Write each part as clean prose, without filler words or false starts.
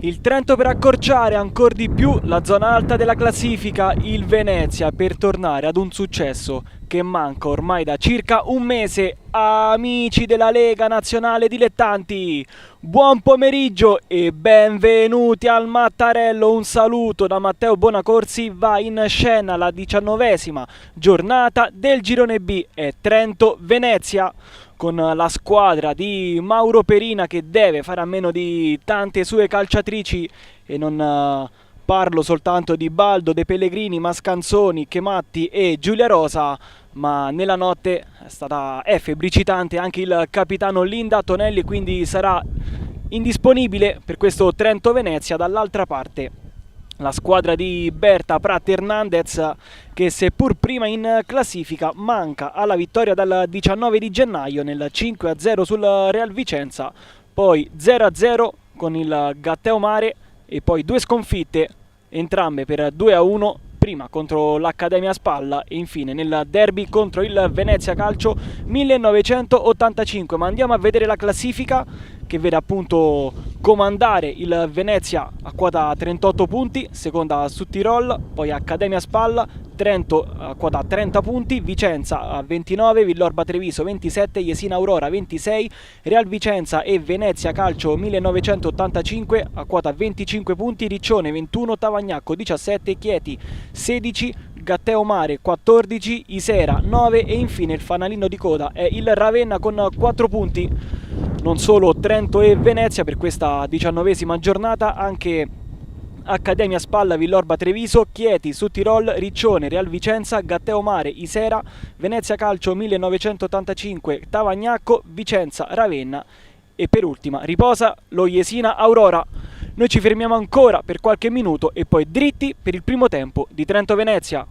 Il Trento per accorciare ancora di più la zona alta della classifica, il Venezia per tornare ad un successo che manca ormai da circa un mese. Amici della Lega Nazionale Dilettanti, buon pomeriggio e benvenuti al Mattarello. Un saluto da Matteo Bonacorsi. Va in scena la 19ª giornata del Girone B e Trento-Venezia, con la squadra di Mauro Perina che deve fare a meno di tante sue calciatrici, e non parlo soltanto di Baldo, De Pellegrini, Mascanzoni, Chematti e Giulia Rosa, ma nella notte è febbricitante anche il capitano Linda Tonelli, quindi sarà indisponibile per questo Trento-Venezia. Dall'altra parte la squadra di Berta Prat Hernandez, che seppur prima in classifica manca alla vittoria dal 19 di gennaio nel 5-0 sul Real Vicenza, poi 0-0 con il Gatteo Mare e poi due sconfitte, entrambe per 2-1, prima contro l'Accademia Spalla e infine nel derby contro il Venezia Calcio 1985. Ma andiamo a vedere la classifica, che vede appunto comandare il Venezia a quota 38 punti, seconda su Tirol, poi Accademia Spalla, Trento a quota 30 punti, Vicenza a 29, Villorba Treviso 27, Jesina Aurora 26, Real Vicenza e Venezia Calcio 1985 a quota 25 punti, Riccione 21, Tavagnacco 17, Chieti 16, Gatteo Mare 14, Isera 9 e infine il fanalino di coda è il Ravenna con 4 punti. Non solo Trento e Venezia per questa 19ª giornata, anche Accademia Spalla, Villorba Treviso, Chieti, Sudtirol, Riccione, Real Vicenza, Gatteo Mare, Isera, Venezia Calcio 1985, Tavagnacco, Vicenza, Ravenna e per ultima riposa lo Jesina Aurora. Noi ci fermiamo ancora per qualche minuto e poi dritti per il primo tempo di Trento-Venezia.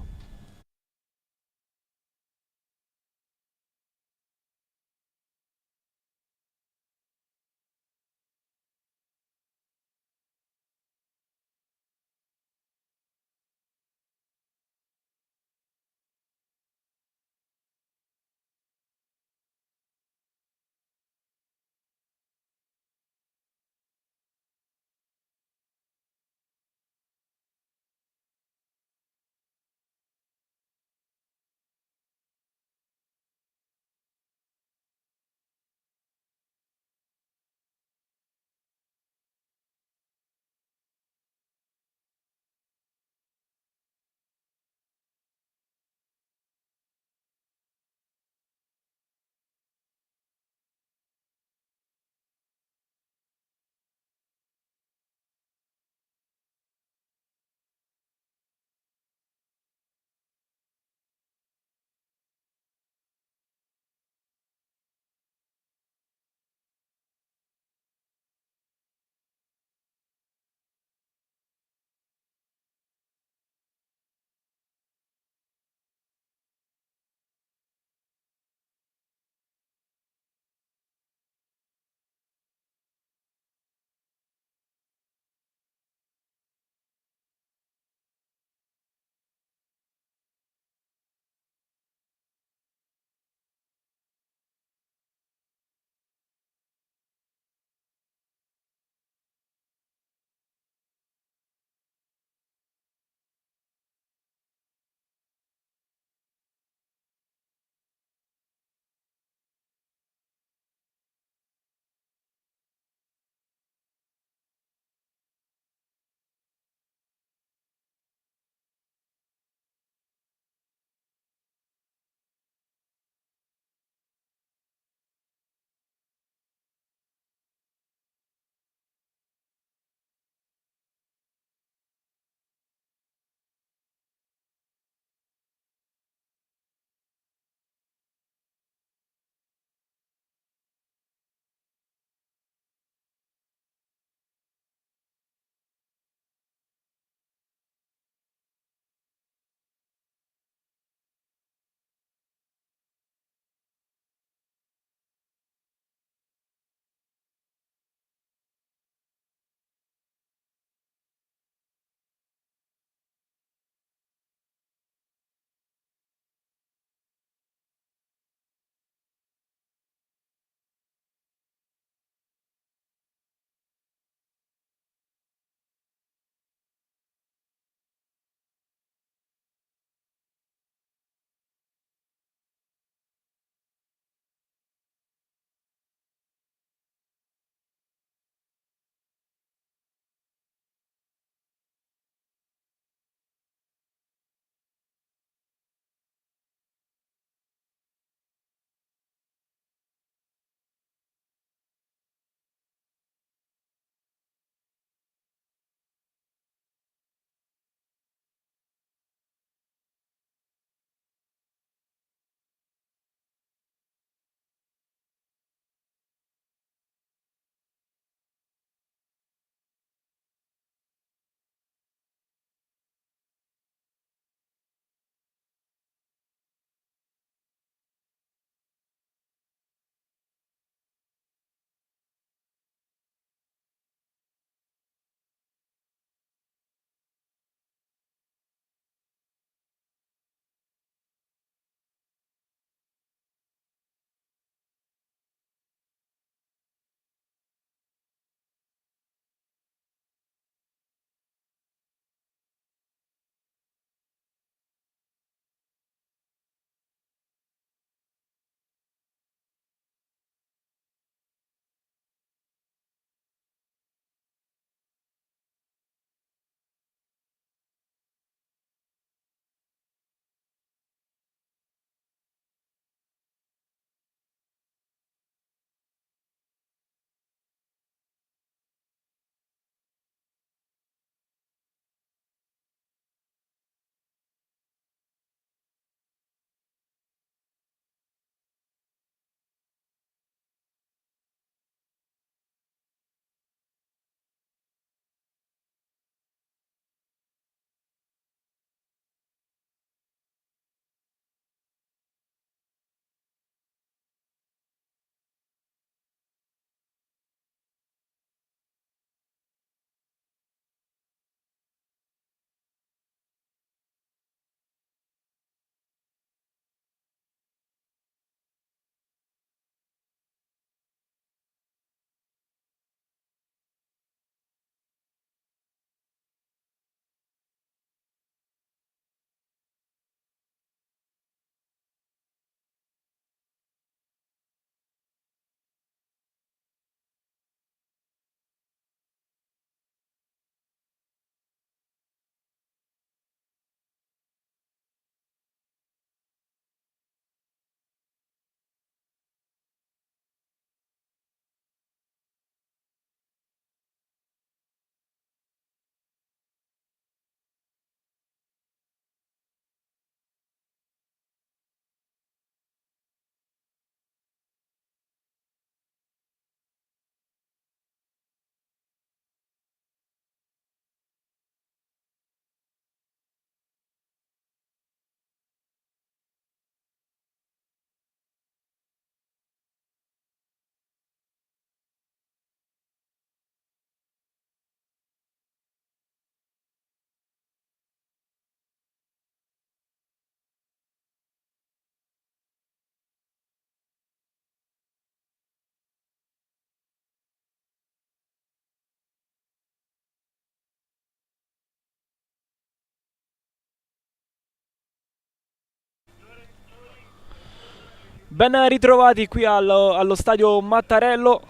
Ben ritrovati qui allo stadio Mattarello.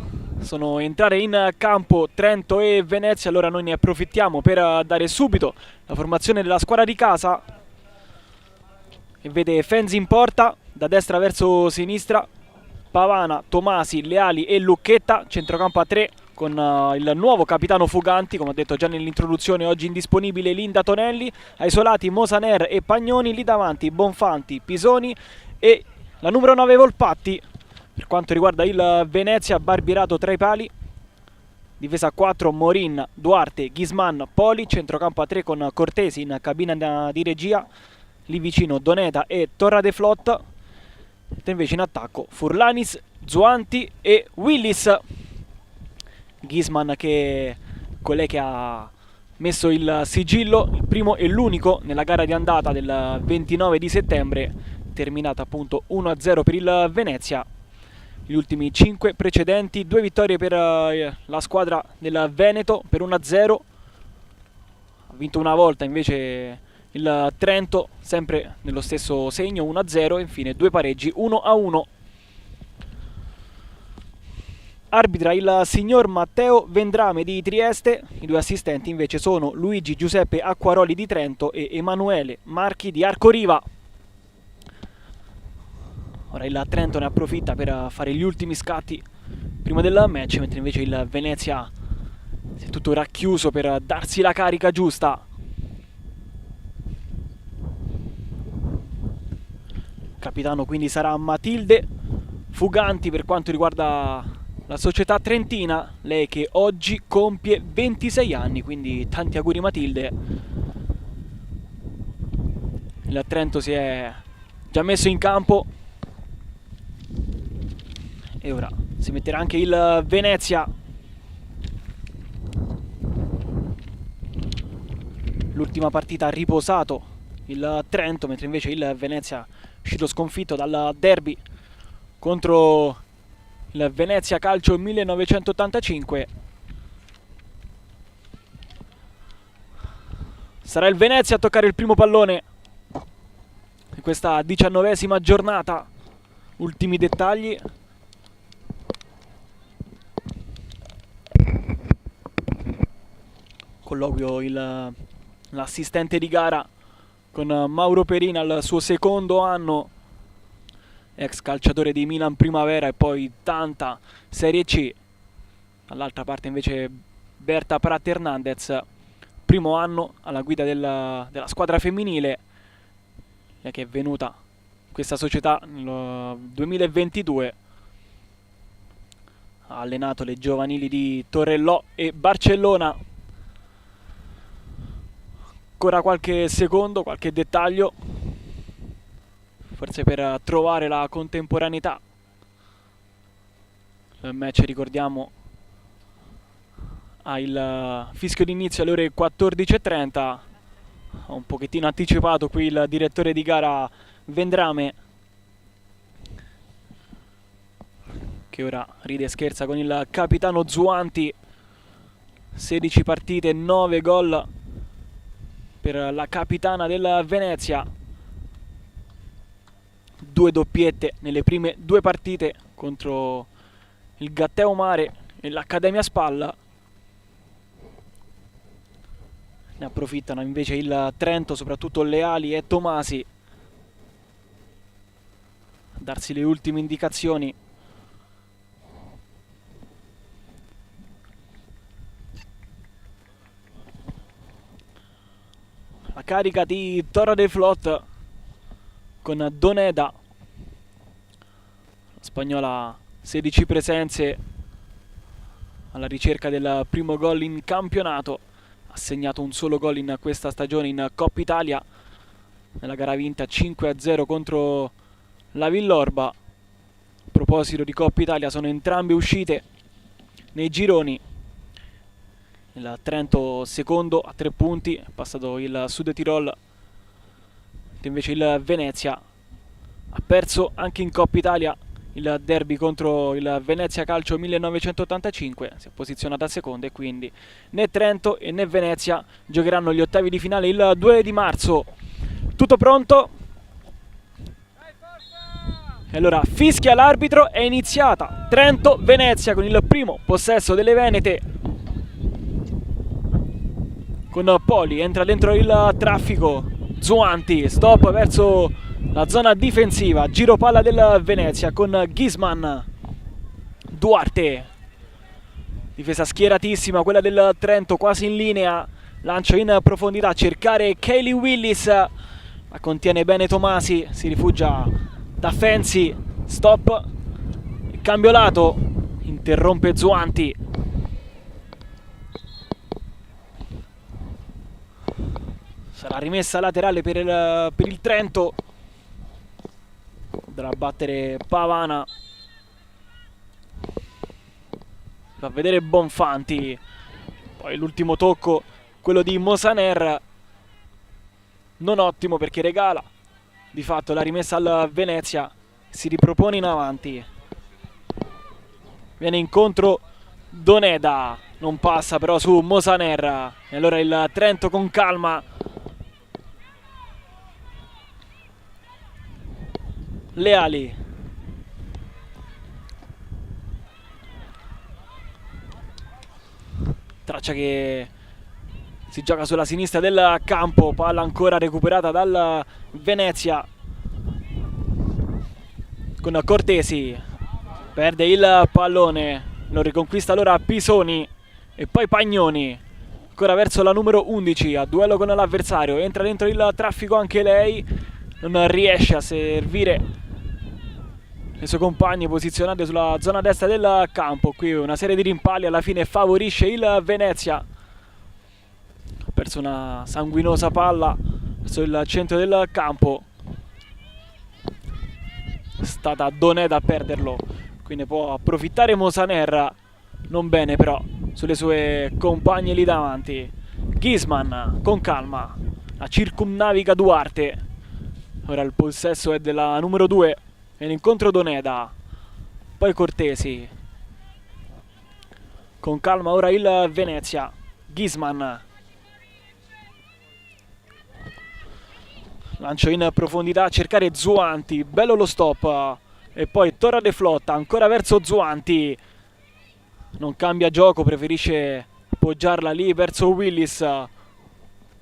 Sono entrate in campo Trento e Venezia, allora noi ne approfittiamo per dare subito la formazione della squadra di casa. E vede Fenzi in porta, da destra verso sinistra, Pavana, Tomasi, Leali e Lucchetta, centrocampo a 3 con il nuovo capitano Fuganti, come ho detto già nell'introduzione, oggi indisponibile Linda Tonelli, ai isolati Mosaner e Pagnoni, lì davanti Bonfanti, Pisoni e la numero 9 Volpatti. Per quanto riguarda il Venezia, Barbirato tra i pali, difesa a 4 Morin, Duarte, Ghisman, Poli, centrocampo a 3 con Cortesi in cabina di regia, lì vicino Doneta e Torra de Flot, invece in attacco Furlanis, Zuanti e Willis. Ghisman che è colei che ha messo il sigillo, il primo e l'unico nella gara di andata del 29 di settembre, terminata appunto 1-0 per il Venezia. Gli ultimi 5 precedenti, 2 vittorie per la squadra del Veneto per 1-0, ha vinto una volta invece il Trento, sempre nello stesso segno, 1-0, e infine 2 pareggi, 1-1. Arbitra il signor Matteo Vendrame di Trieste, i 2 assistenti invece sono Luigi Giuseppe Acquaroli di Trento e Emanuele Marchi di Arcoriva. Ora il Trento ne approfitta per fare gli ultimi scatti prima del match, mentre invece il Venezia si è tutto racchiuso per darsi la carica giusta. Capitano quindi sarà Matilde Fuganti per quanto riguarda la società trentina, lei che oggi compie 26 anni, quindi tanti auguri Matilde. Il Trento si è già messo in campo e ora si metterà anche il Venezia. L'ultima partita ha riposato il Trento, mentre invece il Venezia è uscito sconfitto dal derby contro il Venezia Calcio 1985. Sarà il Venezia a toccare il primo pallone in questa 19ª giornata. Ultimi dettagli. Colloquio l'assistente di gara con Mauro Perina, al suo secondo anno, ex calciatore di Milan Primavera e poi tanta Serie C. Dall'altra parte invece Berta Prat Hernandez, primo anno alla guida della squadra femminile, che è venuta in questa società nel 2022. Ha allenato le giovanili di Torellò e Barcellona. Ancora qualche secondo, qualche dettaglio, forse per trovare la contemporaneità. Il match, ricordiamo, ha il fischio d'inizio alle ore 14:30. Ha un pochettino anticipato qui il direttore di gara Vendrame, che ora ride e scherza con il capitano Zuanti. 16 partite, 9 gol per la capitana del Venezia. 2 doppiette nelle prime 2 partite contro il Gatteo Mare e l'Accademia Spalla. Ne approfittano invece il Trento, soprattutto Leali e Tomasi, a darsi le ultime indicazioni. La carica di Torra de Flot con Doneda, la spagnola, 16 presenze alla ricerca del primo gol in campionato. Ha segnato un solo gol in questa stagione in Coppa Italia, nella gara vinta 5-0 contro la Villorba. A proposito di Coppa Italia, sono entrambe uscite nei gironi. Il Trento secondo a 3 punti, è passato il Sud Tirol, invece il Venezia ha perso anche in Coppa Italia il derby contro il Venezia Calcio 1985, si è posizionata seconda e quindi né Trento e né Venezia giocheranno gli ottavi di finale il 2 di marzo. Tutto pronto? E allora fischia l'arbitro, è iniziata Trento-Venezia con il primo possesso delle Venete. Con Poli, entra dentro il traffico, Zuanti, stop verso la zona difensiva, giro palla del Venezia con Ghisman, Duarte, difesa schieratissima quella del Trento, quasi in linea, lancio in profondità, cercare Kaylee Willis, la contiene bene Tomasi, si rifugia da Fenzi, stop, cambio lato, interrompe Zuanti. Sarà rimessa laterale per il Trento, dovrà battere Pavana, fa vedere Bonfanti, poi l'ultimo tocco, quello di Mosaner, non ottimo perché regala di fatto la rimessa al Venezia, si ripropone in avanti, viene incontro Doneda, non passa però su Mosaner, e allora il Trento con calma, Leali, traccia che si gioca sulla sinistra del campo, palla ancora recuperata dal Venezia con Cortesi, perde il pallone, lo riconquista allora Pisoni e poi Pagnoni, ancora verso la numero 11, a duello con l'avversario, entra dentro il traffico anche lei, non riesce a servire le sue compagne posizionate sulla zona destra del campo. Qui una serie di rimpalli, alla fine favorisce il Venezia, ha perso una sanguinosa palla verso il centro del campo, è stata Doneda a perderlo, quindi può approfittare Mosaner, non bene però sulle sue compagne lì davanti. Ghisman con calma, la circumnaviga Duarte, ora il possesso è della numero 2, e l'incontro Doneda, poi Cortesi, con calma ora il Venezia, Ghisman, lancio in profondità a cercare Zuanti, bello lo stop, e poi Torra de Flotta ancora verso Zuanti, non cambia gioco, preferisce appoggiarla lì verso Willis,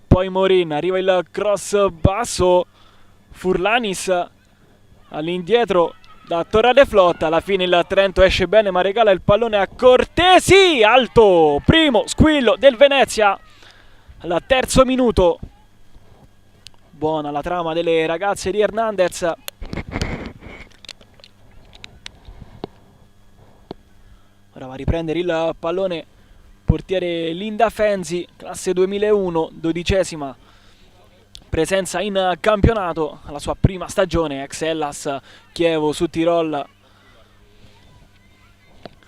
poi Morin, arriva il cross basso, Furlanis all'indietro da Torra de Flotta, alla fine il Trento esce bene ma regala il pallone a Cortesi, alto, primo squillo del Venezia al terzo minuto. Buona la trama delle ragazze di Hernandez, ora va a riprendere il pallone portiere Linda Fenzi, classe 2001, 12ª presenza in campionato, alla sua prima stagione, ex Hellas Chievo su Tirol, ha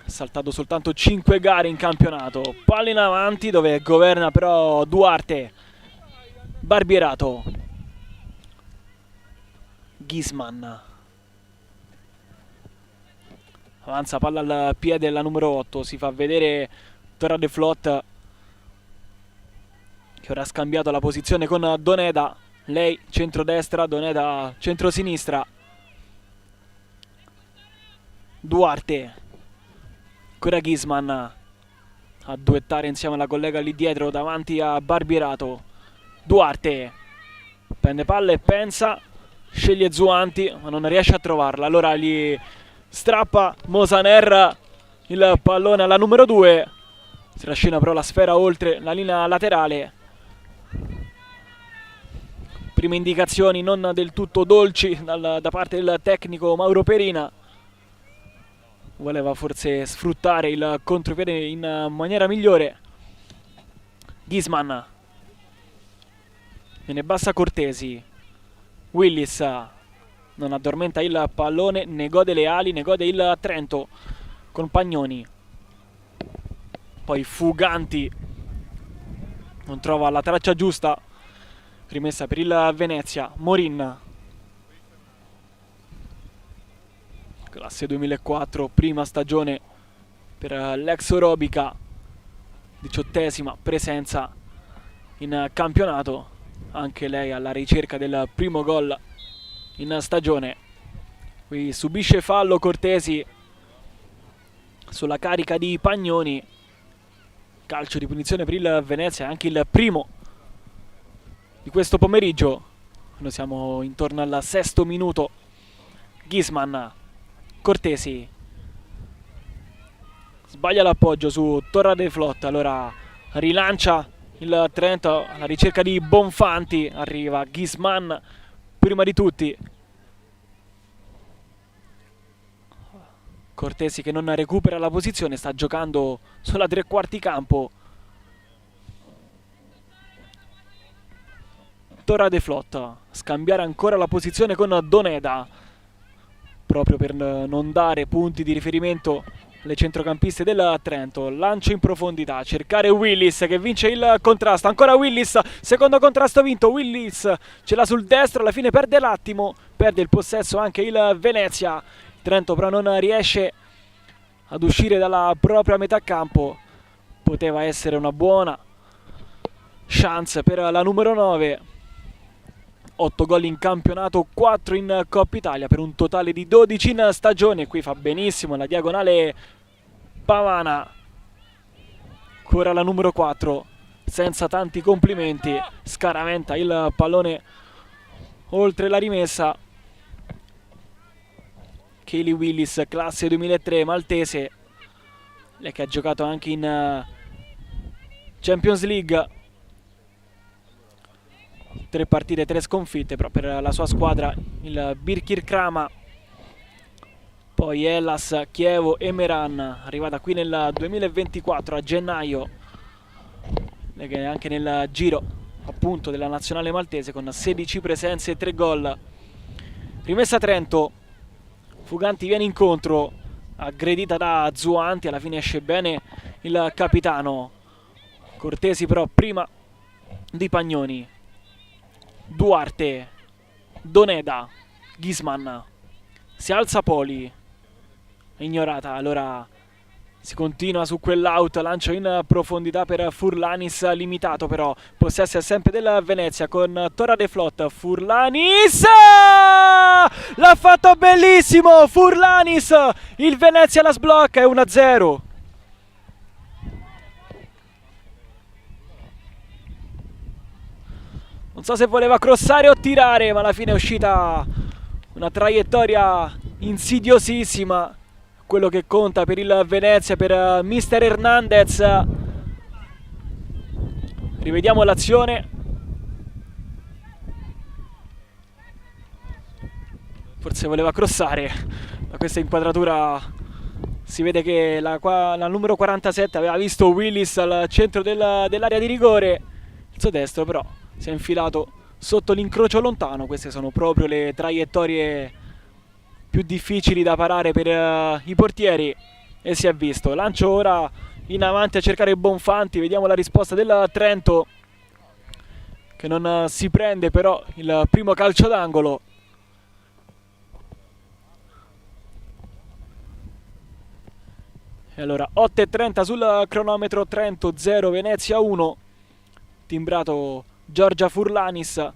saltato soltanto 5 gare in campionato, palla in avanti dove governa però Duarte, Barbierato, Ghisman, avanza palla al piede della numero 8, si fa vedere Torra de Flot che ora ha scambiato la posizione con Doneda, lei centrodestra, Doneda centrosinistra. Duarte, ancora Ghisman a duettare insieme alla collega lì dietro davanti a Barbierato. Duarte prende palla e pensa, sceglie Zuanti ma non riesce a trovarla, allora gli strappa Mosaner il pallone alla numero 2, si trascina però la sfera oltre la linea laterale. Prime indicazioni non del tutto dolci da parte del tecnico Mauro Perina, voleva forse sfruttare il contropiede in maniera migliore. Ghisman, viene bassa Cortesi, Willis non addormenta il pallone, ne gode le ali, ne gode il Trento con Pagnoni, poi Fuganti non trova la traccia giusta, rimessa per il Venezia. Morin, classe 2004, prima stagione per l'ex Orobica, 18ª presenza in campionato, anche lei alla ricerca del primo gol in stagione, Qui subisce fallo Cortesi sulla carica di Pagnoni. Calcio di punizione per il Venezia, anche il primo di questo pomeriggio. Noi siamo intorno al 6° minuto. Ghisman, Cortesi sbaglia l'appoggio su Torra de Flotta, allora rilancia il Trento alla ricerca di Bonfanti. Arriva Ghisman prima di tutti. Cortesi che non recupera la posizione, sta giocando sulla tre quarti campo. Torra de Flotta, scambiare ancora la posizione con Doneda, proprio per non dare punti di riferimento alle centrocampiste del Trento. Lancio in profondità, cercare Willis che vince il contrasto. Ancora Willis, secondo contrasto vinto. Willis ce l'ha sul destro, alla fine perde l'attimo, perde il possesso anche il Venezia. Trento però non riesce ad uscire dalla propria metà campo. Poteva essere una buona chance per la numero 9. 8 gol in campionato, 4 in Coppa Italia per un totale di 12 in stagione. Qui fa benissimo la diagonale Pavana. Ancora la numero 4, senza tanti complimenti, scaraventa il pallone oltre la rimessa. Kaylee Willis, classe 2003, maltese, lei che ha giocato anche in Champions League. 3 partite, 3 sconfitte, però per la sua squadra il Birkir Krama. Poi Hellas, Chievo e Meran, arrivata qui nel 2024 a gennaio, lei che è anche nel giro appunto della nazionale maltese con 16 presenze e 3 gol. Rimessa Trento, Fuganti viene incontro, aggredita da Zuanti, alla fine esce bene il capitano. Cortesi però prima di Pagnoni. Duarte, Doneda, Ghisman, si alza Poli, ignorata, allora si continua su quell'out, lancio in profondità per Furlanis, limitato però, possesso è sempre del Venezia con Torra de Flotta. Furlanis, l'ha fatto bellissimo Furlanis, il Venezia la sblocca, è 1-0. Non so se voleva crossare o tirare, ma alla fine è uscita una traiettoria insidiosissima. Quello che conta per il Venezia, per Mister Hernandez. Rivediamo l'azione. Forse voleva crossare. Da questa inquadratura si vede che la numero 47 aveva visto Willis al centro dell'area di rigore. Il suo destro però si è infilato sotto l'incrocio lontano. Queste sono proprio le traiettorie più difficili da parare per i portieri, e si è visto. Lancio ora in avanti a cercare Bonfanti, vediamo la risposta del Trento che non si prende però il primo calcio d'angolo. E allora 8:30 sul cronometro, Trento 0 Venezia 1. Timbrato Giorgia Furlanis,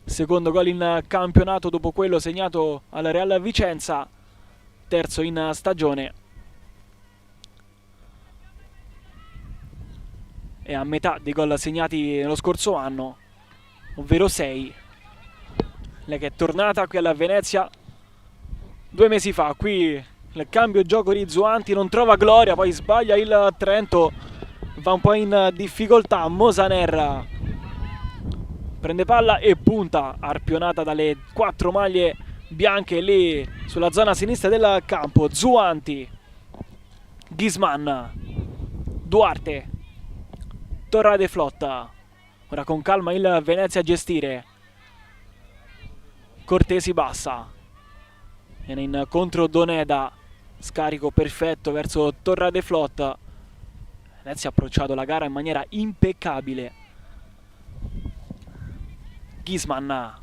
secondo gol in campionato dopo quello segnato al Real Vicenza, terzo in stagione. E a metà dei gol segnati nello scorso anno, ovvero 6. Lei che è tornata qui alla Venezia 2 mesi fa. Qui il cambio gioco di Zuanti non trova gloria, poi sbaglia il Trento, va un po' in difficoltà. Mosaner prende palla e punta, arpionata dalle 4 maglie bianche lì sulla zona sinistra del campo. Zuanti, Ghisman, Duarte, Torra de Flotta. Ora con calma il Venezia a gestire. Cortesi bassa, viene in contro Doneda, scarico perfetto verso Torra de Flotta. Venezia ha approcciato la gara in maniera impeccabile. Ghisman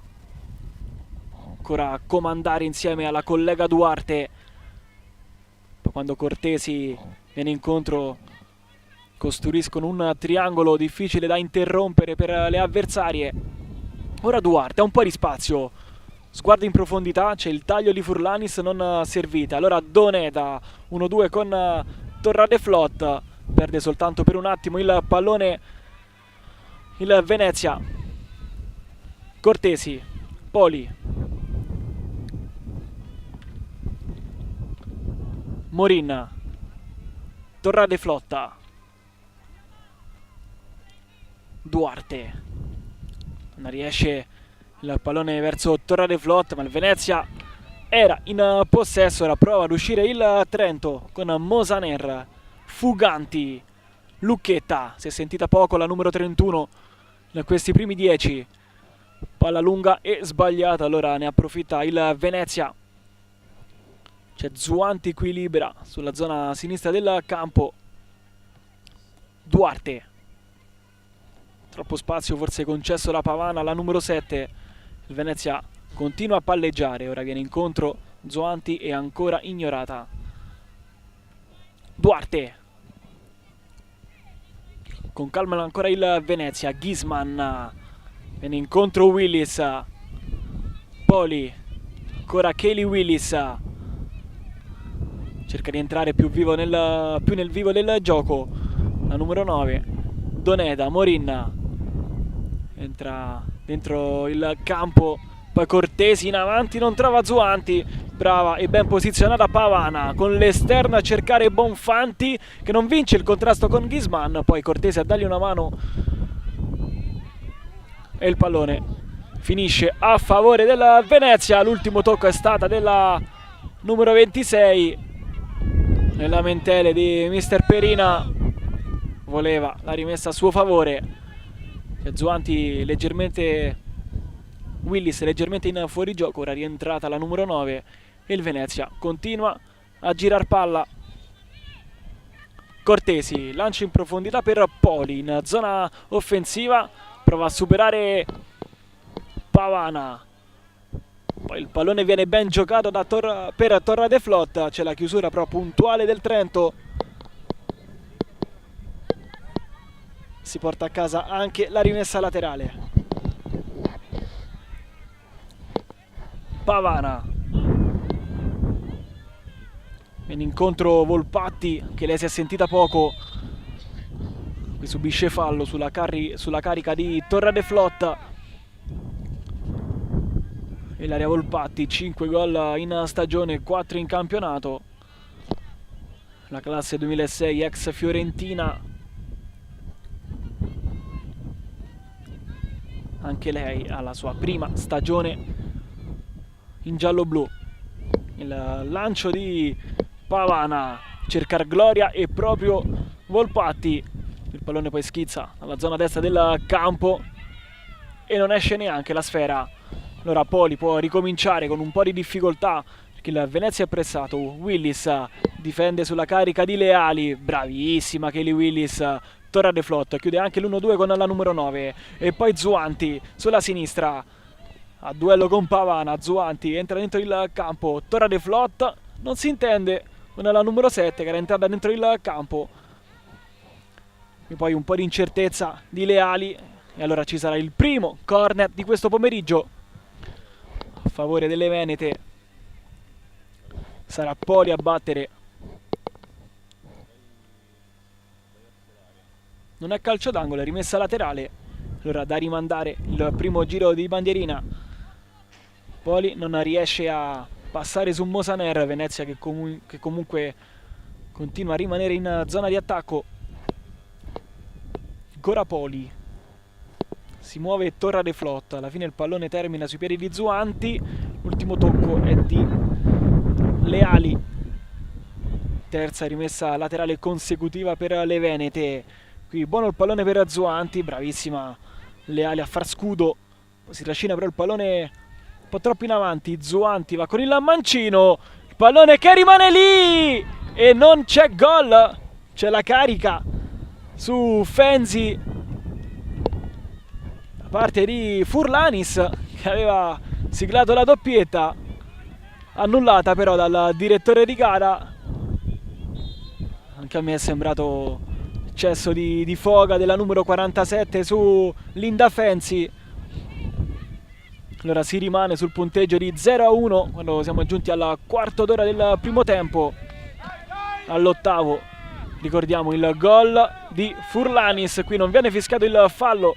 ancora a comandare insieme alla collega Duarte. Poi quando Cortesi viene incontro costruiscono un triangolo difficile da interrompere per le avversarie. Ora Duarte ha un po' di spazio, Sguardo in profondità, c'è il taglio di Furlanis non servita. Allora Doneda 1-2 con Torradeflot, perde soltanto per un attimo il pallone il Venezia. Cortesi, Poli, Morin, Torradeflotta, Duarte, non riesce il pallone verso Torradeflot, ma il Venezia era in possesso. Ora prova ad uscire il Trento con Mosaner, Fuganti, Lucchetta, si è sentita poco la numero 31 in questi primi 10. Palla lunga e sbagliata, allora ne approfitta il Venezia. C'è Zuanti equilibra sulla zona sinistra del campo. Duarte, troppo spazio forse concesso da Pavana, la numero 7. Il Venezia continua a palleggiare, ora viene incontro Zuanti e ancora ignorata. Duarte, con calma ancora il Venezia. Ghisman, viene incontro Willis, Poli, ancora Kelly Willis, cerca di entrare più nel vivo del gioco la numero 9. Doneda, Morin, entra dentro il campo, poi Cortesi in avanti, non trova Zuanti, brava e ben posizionata Pavana con l'esterno a cercare Bonfanti che non vince il contrasto con Ghisman, poi Cortesi a dargli una mano e il pallone finisce a favore della Venezia. L'ultimo tocco è stata della numero 26, le lamentele di Mister Perina, voleva la rimessa a suo favore. Zuanti leggermente, Willis leggermente in fuorigioco, ora rientrata la numero 9 e il Venezia continua a girar palla. Cortesi, lancio in profondità per Poli in zona offensiva, prova a superare Pavana, poi il pallone viene ben giocato da per Torradeflot, c'è la chiusura però puntuale del Trento, si porta a casa anche la rimessa laterale. Pavana, viene incontro Volpatti che lei si è sentita poco, qui subisce fallo sulla carica di Torradeflot. Ilaria Volpatti, 5 gol in stagione, 4 in campionato, la classe 2006 ex Fiorentina. Anche lei ha la sua prima stagione in giallo-blu. Il lancio di Pavana, cercar gloria e proprio Volpatti. Il pallone poi schizza alla zona destra del campo e non esce neanche la sfera. Allora Poli può ricominciare con un po' di difficoltà perché il Venezia è pressato. Willis difende sulla carica di Leali, bravissima Kelly Willis. Torradeflot chiude anche l'1-2 con la numero 9 e poi Zuanti sulla sinistra a duello con Pavana. Zuanti entra dentro il campo, Torradeflot non si intende con la numero 7 che era entrata dentro il campo e poi un po' di incertezza di Leali e allora ci sarà il primo corner di questo pomeriggio a favore delle Venete. Sarà Poli a battere. Non è calcio d'angolo, è rimessa laterale. Allora da rimandare il primo giro di bandierina. Poli non riesce a passare su Mosaner. Venezia che comunque continua a rimanere in zona di attacco. Ancora Poli. Si muove Torradeflot. Alla fine il pallone termina sui piedi di Zuanti. L'ultimo tocco è di Leali. Terza rimessa laterale consecutiva per le Venete. Qui buono il pallone per Zuanti, bravissima Leali a far scudo, poi si trascina però il pallone un po' troppo in avanti. Zuanti va con il mancino, il pallone che rimane lì e non c'è gol, c'è la carica su Fenzi da parte di Furlanis che aveva siglato la doppietta, annullata però dal direttore di gara. Anche a me è sembrato eccesso di foga della numero 47 su Linda Fenzi. Allora si rimane sul punteggio di 0-1 quando siamo giunti al quarto d'ora del primo tempo. All'ottavo, ricordiamo, il gol di Furlanis. Qui non viene fischiato il fallo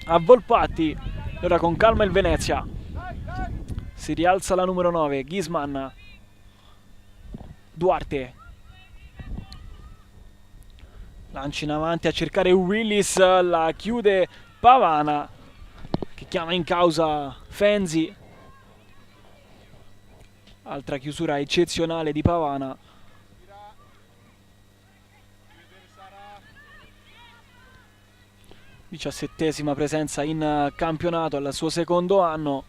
a Volpatti. Allora con calma il Venezia. Si rialza la numero 9, Ghisman. Duarte. Lancia in avanti a cercare Willis, la chiude Pavana, che chiama in causa Fenzi. Altra chiusura eccezionale di Pavana. Diciassettesima presenza in campionato al suo secondo anno.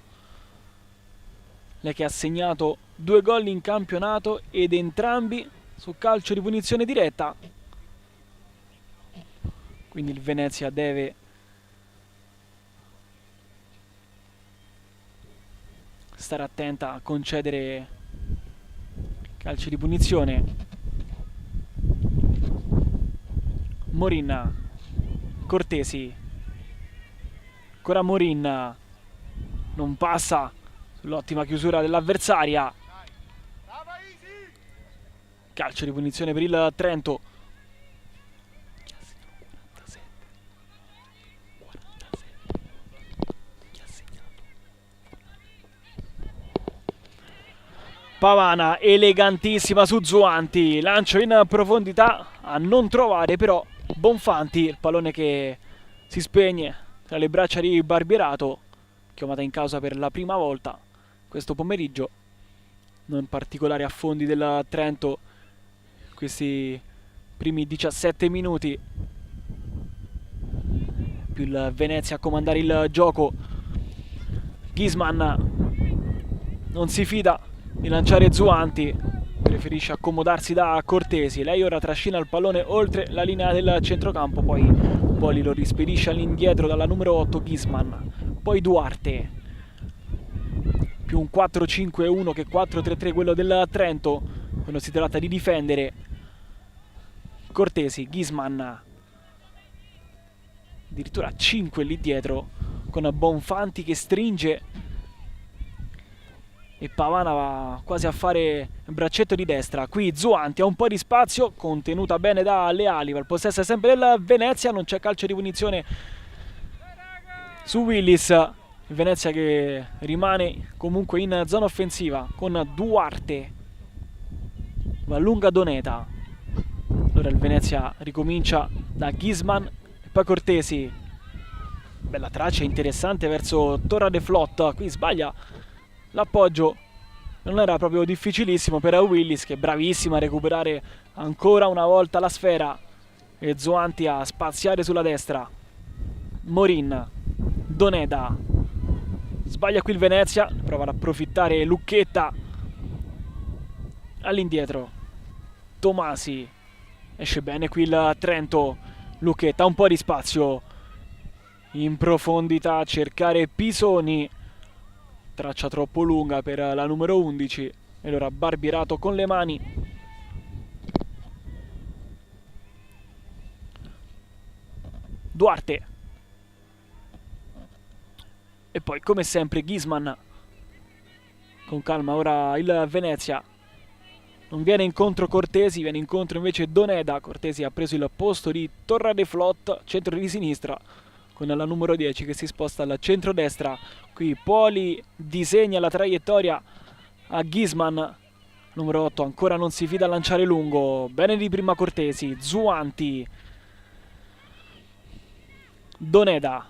Lei che ha segnato 2 gol in campionato ed entrambi su calcio di punizione diretta. Quindi il Venezia deve stare attenta a concedere calci di punizione. Morin, Cortesi, ancora Morin, non passa sull'ottima chiusura dell'avversaria. Calcio di punizione per il Trento. Pavana elegantissima su Zuanti, lancio in profondità a non trovare però Bonfanti, il pallone che si spegne tra le braccia di Barbierato, chiamata in causa per la prima volta questo pomeriggio. Non particolari affondi del Trento questi primi 17 minuti, più il Venezia a comandare il gioco. Ghisman non si fida di lanciare Zuanti, preferisce accomodarsi da Cortesi. Lei ora trascina il pallone oltre la linea del centrocampo, poi Poli lo rispedisce all'indietro dalla numero 8 Ghisman, poi Duarte, più un 4-5-1 che 4-3-3 quello del Trento quando si tratta di difendere. Cortesi, Ghisman, addirittura 5 lì dietro con Bonfanti che stringe e Pavana va quasi a fare il braccetto di destra. Qui Zuanti ha un po' di spazio, contenuta bene da Leali, il possesso è sempre del Venezia, non c'è calcio di punizione su Willis. Il Venezia che rimane comunque in zona offensiva con Duarte, va lunga Doneta. Allora il Venezia ricomincia da Ghisman e poi Cortesi. Bella traccia interessante verso Torra de Flot, qui sbaglia l'appoggio. Non era proprio difficilissimo per Willis, che è bravissima a recuperare ancora una volta la sfera, e Zuanti a spaziare sulla destra. Morin, Doneda, sbaglia qui il Venezia, prova ad approfittare Lucchetta, all'indietro Tomasi, esce bene qui il Trento. Lucchetta, un po' di spazio in profondità a cercare Pisoni, traccia troppo lunga per la numero 11, e allora Barbierato con le mani. Duarte, e poi come sempre Ghisman con calma. Ora il Venezia non viene incontro Cortesi, viene incontro invece Doneda. Cortesi ha preso il posto di Torra de Flot, centro di sinistra, con la numero 10 che si sposta al centro-destra. Qui Poli disegna la traiettoria a Ghisman, numero 8 ancora non si fida a lanciare lungo. Bene di prima Cortesi, Zuanti, Doneda,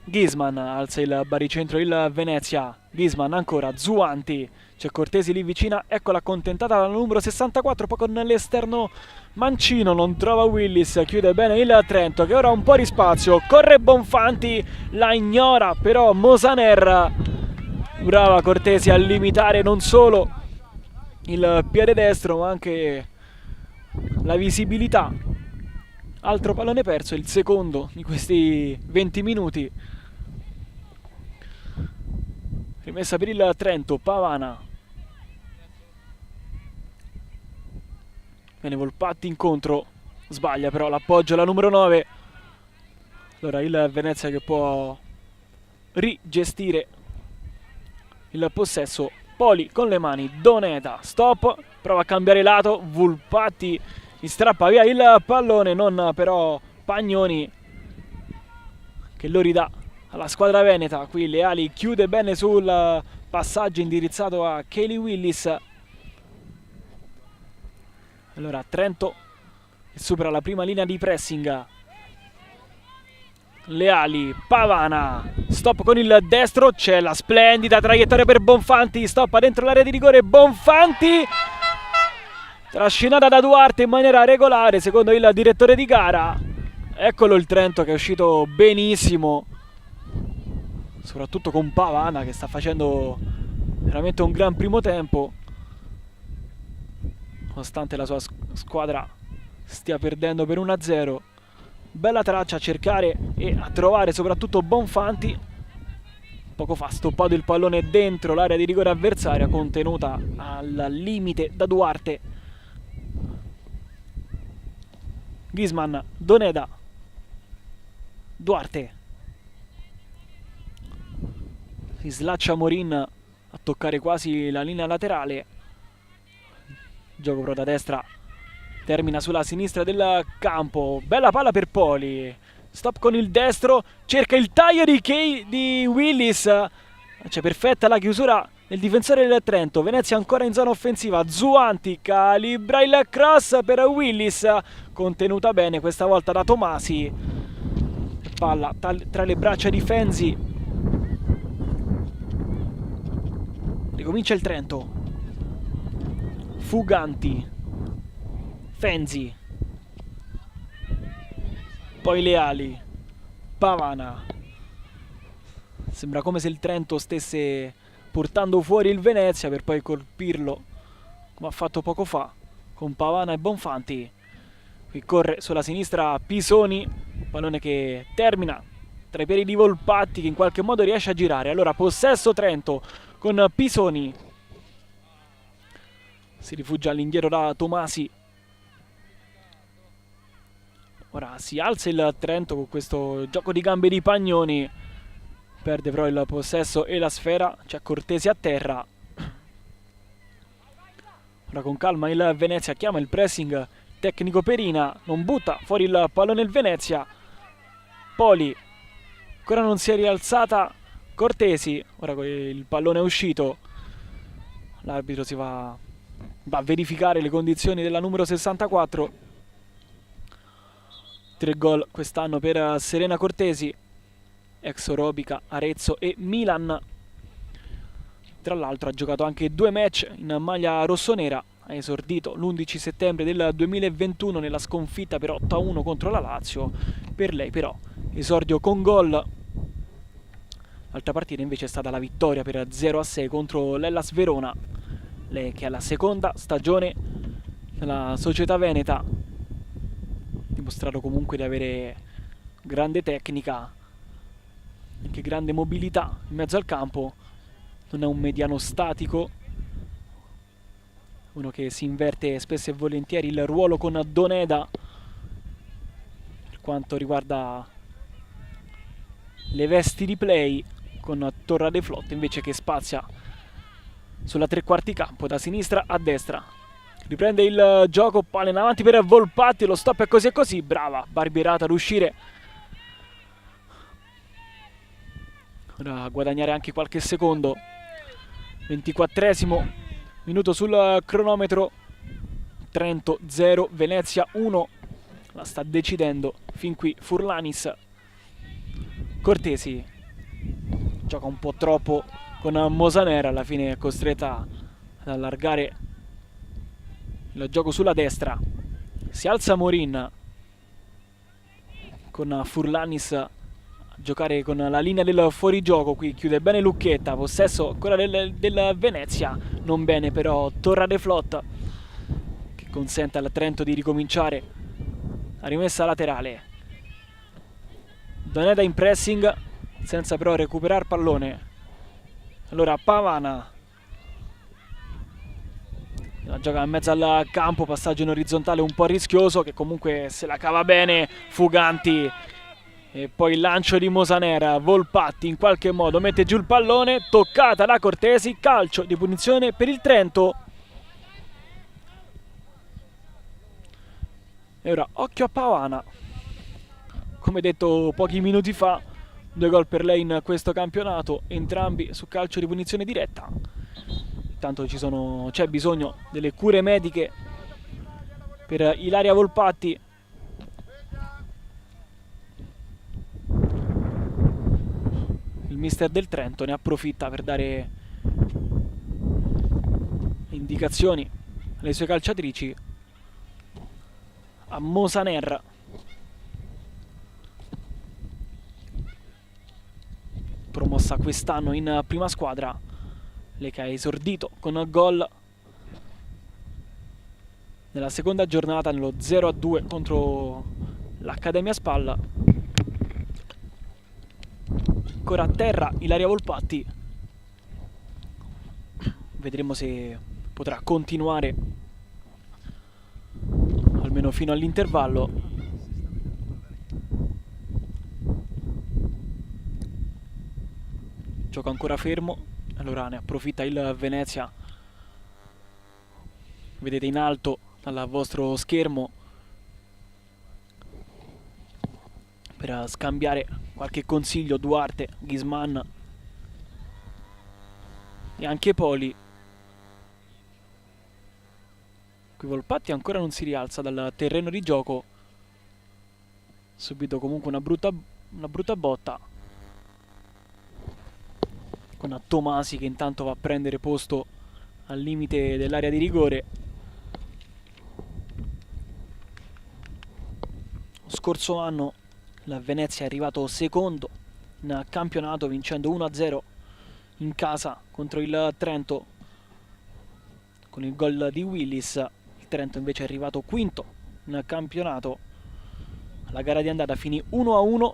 Ghisman, alza il baricentro il Venezia. Ghisman ancora, Zuanti, c'è Cortesi lì vicina, eccola accontentata la numero 64, poi con l'esterno mancino non trova Willis, chiude bene il Trento che ora ha un po' di spazio, corre Bonfanti, la ignora però Mosaner. Brava Cortesi a limitare non solo il piede destro ma anche la visibilità. Altro pallone perso, il secondo di questi 20 minuti. Rimessa per il Trento, Pavana. Viene Volpatti incontro, sbaglia però l'appoggio alla numero 9. Allora il Venezia che può rigestire il possesso. Poli con le mani, Doneda, stop, prova a cambiare lato, Volpatti gli strappa via il pallone, non però Pagnoni che lo ridà alla squadra veneta. Qui Leali chiude bene sul passaggio indirizzato a Kelly Willis. Allora Trento supera la prima linea di pressing. Leali, Pavana, stop con il destro, c'è la splendida traiettoria per Bonfanti, stoppa dentro l'area di rigore, Bonfanti trascinata da Duarte in maniera regolare secondo il direttore di gara. Eccolo il Trento che è uscito benissimo, soprattutto con Pavana che sta facendo veramente un gran primo tempo, nonostante la sua squadra stia perdendo per 1-0. Bella traccia a cercare e a trovare soprattutto Bonfanti. Poco fa stoppato il pallone dentro l'area di rigore avversaria, contenuta al limite da Duarte. Ghisman, Doneda, Duarte. Si slaccia Morin a toccare quasi la linea laterale. Gioco però da destra termina sulla sinistra del campo. Bella palla per Poli. Stop con il destro. Cerca il taglio di Willis. C'è perfetta la chiusura del difensore del Trento. Venezia ancora in zona offensiva. Zuanti calibra il cross per Willis. Contenuta bene questa volta da Tomasi. Palla tra le braccia di Fenzi. Ricomincia il Trento. Fuganti. Fenzi, poi Leali, Pavana. Sembra come se il Trento stesse portando fuori il Venezia per poi colpirlo come ha fatto poco fa con Pavana e Bonfanti. Qui corre sulla sinistra Pisoni, pallone che termina tra i piedi di Volpatti che in qualche modo riesce a girare. Allora possesso Trento con Pisoni, si rifugia all'indietro da Tomasi. Ora si alza il Trento con questo gioco di gambe di Pagnoni. Perde però il possesso e la sfera. C'è Cortesi a terra. Ora con calma il Venezia chiama il pressing tecnico Perina. Non butta fuori il pallone il Venezia. Poli. Ancora non si è rialzata Cortesi. Ora il pallone è uscito. L'arbitro si va a verificare le condizioni della numero 64. 3 gol quest'anno per Serena Cortesi, ex Orobica, Arezzo e Milan. Tra l'altro ha giocato anche 2 match in maglia rossonera. Ha esordito l'11 settembre del 2021 nella sconfitta per 8-1 contro la Lazio. Per lei però esordio con gol. L'altra partita invece è stata la vittoria per 0-6 contro l'Hellas Verona. Lei che è la seconda stagione nella società veneta. Dimostrato comunque di avere grande tecnica, anche grande mobilità in mezzo al campo. Non è un mediano statico, uno che si inverte spesso e volentieri il ruolo con Doneda per quanto riguarda le vesti di play, con Torra de Flotte invece che spazia sulla tre quarti campo da sinistra a destra. Riprende il gioco, palla in avanti per Volpatti, lo stop è così e così, brava Barbierata ad uscire. Ora a guadagnare anche qualche secondo. 24esimo minuto sul cronometro. Trento 0, Venezia 1. La sta decidendo fin qui Furlanis. Cortesi gioca un po' troppo con Mosanera, alla fine è costretta ad allargare il gioco sulla destra. Si alza Morin con Furlanis a giocare con la linea del fuorigioco. Qui chiude bene Lucchetta, possesso ancora del Venezia, non bene però Torra de Flot che consente al Trento di ricominciare la rimessa laterale. Doneda in pressing senza però recuperare pallone. Allora Pavana la gioca in mezzo al campo, passaggio in orizzontale un po' rischioso che comunque se la cava bene Fuganti E poi il lancio di Mosanera, Volpatti in qualche modo mette giù il pallone, toccata da Cortesi, calcio di punizione per il Trento. E ora occhio a Pavana, come detto pochi minuti fa, 2 gol per lei in questo campionato, entrambi su calcio di punizione diretta. Intanto c'è bisogno delle cure mediche per Ilaria Volpatti. Il mister del Trento ne approfitta per dare indicazioni alle sue calciatrici. A Mosaner, promossa quest'anno in prima squadra, lei che ha esordito con gol nella seconda giornata nello 0-2 contro l'Accademia Spalla. Ancora a terra Ilaria Volpatti, vedremo se potrà continuare almeno fino all'intervallo. Gioca ancora fermo, allora ne approfitta il Venezia. Vedete in alto dal vostro schermo per scambiare qualche consiglio Duarte, Ghisman e anche Poli. Qui Volpatti ancora non si rialza dal terreno di gioco, subito comunque una brutta botta, con Tomasi che intanto va a prendere posto al limite dell'area di rigore. Lo scorso anno la Venezia è arrivato secondo in campionato vincendo 1-0 in casa contro il Trento con il gol di Willis. Il Trento invece è arrivato quinto in campionato. La gara di andata finì 1-1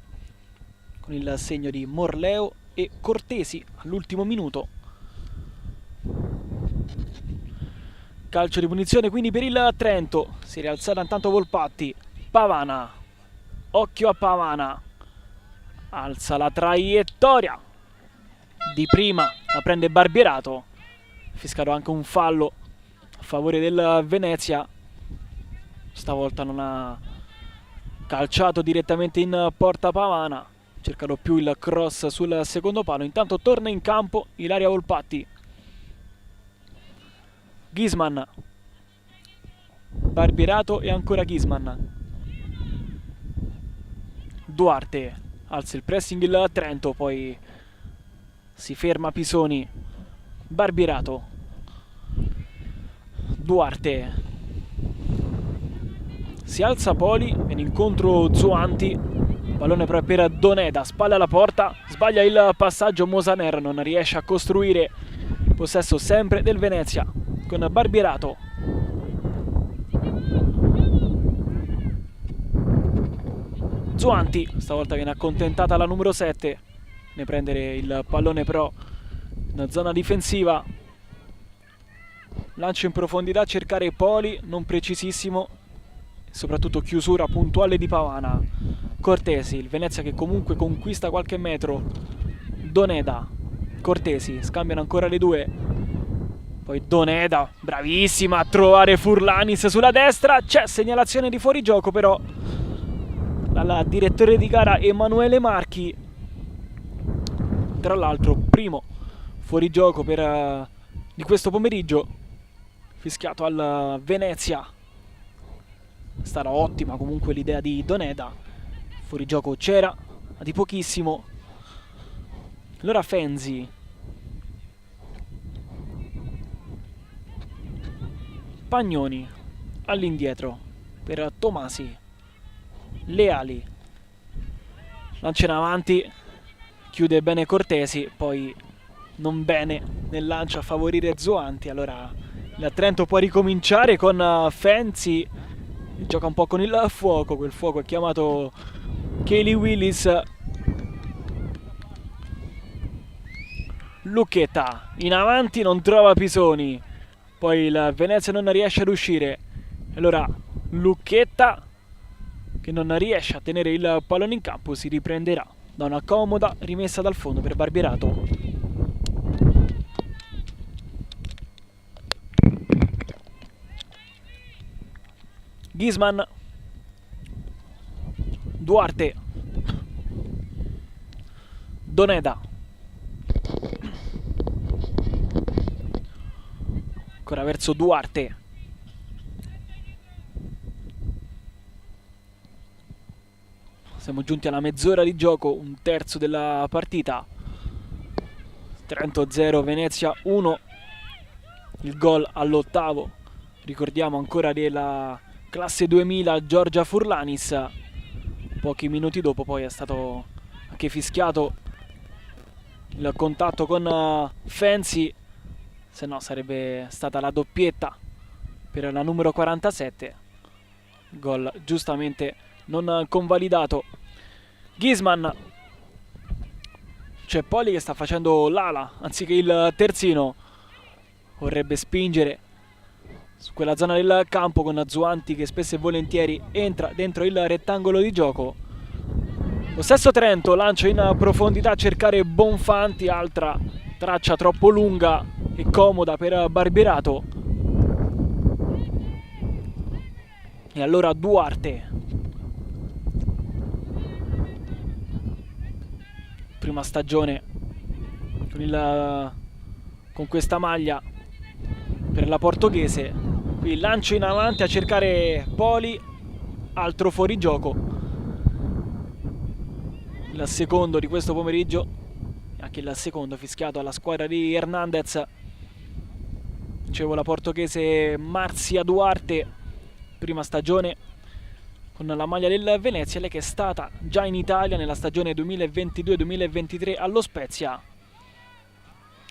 con il segno di Morleo e Cortesi all'ultimo minuto. Calcio di punizione quindi per il Trento. Si è rialzata intanto Volpatti. Pavana, occhio a Pavana, alza la traiettoria di prima, la prende Barbierato, fiscato anche un fallo a favore del Venezia. Stavolta non ha calciato direttamente in porta Pavana, cercano più il cross sul secondo palo. Intanto torna in campo Ilaria Volpatti. Ghisman, Barbierato e ancora Ghisman. Duarte, alza il pressing il Trento, poi si ferma Pisoni. Barbierato, Duarte, si alza Poli, viene incontro Zuanti, pallone però per Doneda, spalla alla porta, sbaglia il passaggio Mosaner, non riesce a costruire, possesso sempre del Venezia con Barbierato. Zuanti, stavolta viene accontentata la numero 7, ne prendere il pallone però in zona difensiva, lancio in profondità, cercare Poli, non precisissimo, soprattutto chiusura puntuale di Pavana. Cortesi, il Venezia che comunque conquista qualche metro. Doneda, Cortesi, scambiano ancora le due, poi Doneda, bravissima a trovare Furlanis sulla destra, c'è segnalazione di fuorigioco però dal direttore di gara Emanuele Marchi. Tra l'altro primo fuorigioco di questo pomeriggio, fischiato al Venezia. Starà ottima comunque l'idea di Doneda, fuorigioco c'era, ma di pochissimo. Allora Fenzi, Pagnoni all'indietro per Tomasi, Leali, lancia in avanti, chiude bene Cortesi, poi non bene nel lancio a favorire Zuanti. Allora il Trento può ricominciare con Fenzi, gioca un po' con il fuoco, quel fuoco è chiamato Kaylee Willis. Lucchetta in avanti, non trova Pisoni, poi il Venezia non riesce ad uscire. Allora Lucchetta che non riesce a tenere il pallone in campo, si riprenderà da una comoda rimessa dal fondo per Barbierato. Ghisman, Duarte, Doneda, ancora verso Duarte, siamo giunti alla mezz'ora di gioco, un terzo della partita. Trento 0, Venezia 1, il gol all'8º, ricordiamo ancora della classe 2000 Giorgia Furlanis. Pochi minuti dopo poi è stato anche fischiato il contatto con Fancy, se no sarebbe stata la doppietta per la numero 47, gol giustamente non convalidato. Ghisman, c'è Poli che sta facendo l'ala anziché il terzino, vorrebbe spingere su quella zona del campo con Zuanti che spesso e volentieri entra dentro il rettangolo di gioco. Lo stesso Trento lancia in profondità a cercare Bonfanti, altra traccia troppo lunga e comoda per Barbierato. E allora Duarte, prima stagione con questa maglia per la portoghese. Qui lancio in avanti a cercare Poli, altro fuorigioco, il secondo di questo pomeriggio, anche il secondo fischiato alla squadra di Hernandez. Dicevo, la portoghese Marzia Duarte, prima stagione con la maglia del Venezia, lei che è stata già in Italia nella stagione 2022-2023 allo Spezia,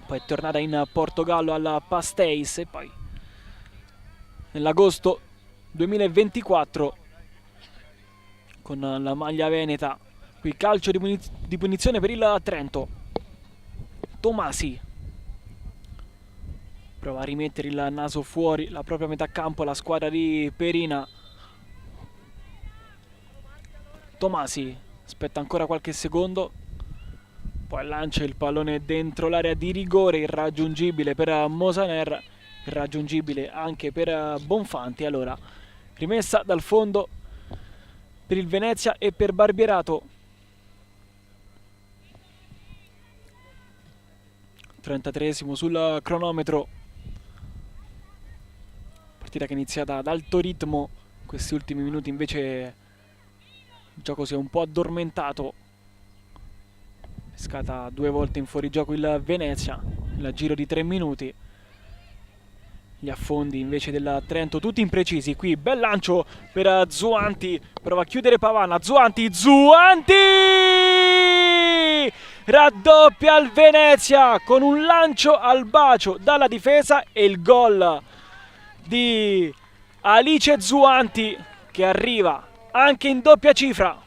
poi è tornata in Portogallo alla Pasteis e poi nell'agosto 2024 con la maglia veneta. Qui calcio di punizione per il Trento. Tomasi prova a rimettere il naso fuori, la propria metà campo, la squadra di Perina. Tomasi aspetta ancora qualche secondo, poi lancia il pallone dentro l'area di rigore, irraggiungibile per Mosaner, irraggiungibile anche per Bonfanti. Allora rimessa dal fondo per il Venezia e per Barbierato. 33esimo sul cronometro, partita che è iniziata ad alto ritmo, in questi ultimi minuti invece il gioco si è un po' addormentato, è scata 2 volte in fuorigioco il Venezia nel giro di 3 minuti. Gli affondi invece del Trento tutti imprecisi. Qui bel lancio per Zuanti, prova a chiudere Pavana, Zuanti raddoppia il Venezia con un lancio al bacio dalla difesa e il gol di Alice Zuanti che arriva anche in doppia cifra.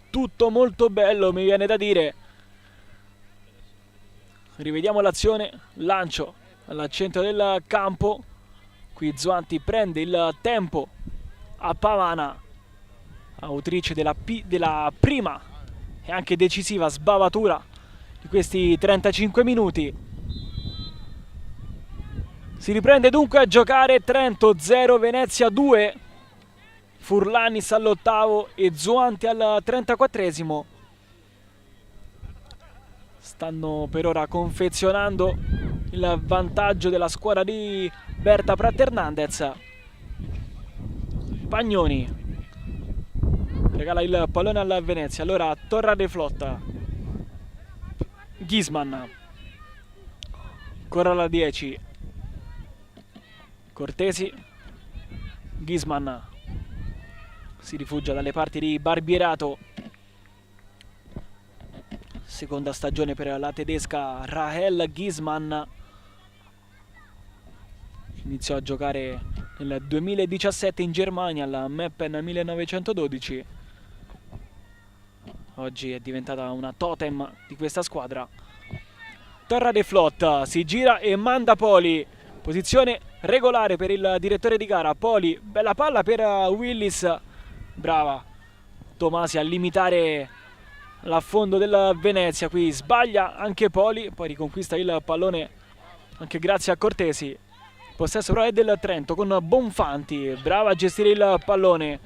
Tutto molto bello, mi viene da dire. Rivediamo l'azione, lancio al centro del campo, qui Zuanti prende il tempo a Pavana, autrice della prima e anche decisiva sbavatura di questi 35 minuti. Si riprende dunque a giocare. Trento 0, Venezia 2, Furlanis all'8º e Zuanti al 34esimo. Stanno per ora confezionando il vantaggio della squadra di Berta Prat Hernandez. Pagnoni regala il pallone alla Venezia, allora Torra de Flotta, Ghisman, ancora la 10, Cortesi, Ghisman si rifugia dalle parti di Barbierato. Seconda stagione per la tedesca Rahel Ghisman, iniziò a giocare nel 2017 in Germania alla Meppen 1912. Oggi è diventata una totem di questa squadra. Torra de Flotta si gira e manda Poli. Posizione regolare per il direttore di gara. Poli, bella palla per Willis. Brava Tomasi a limitare l'affondo del Venezia. Qui sbaglia anche Poli, poi riconquista il pallone anche grazie a Cortesi. Possesso però è del Trento con Bonfanti, brava a gestire il pallone.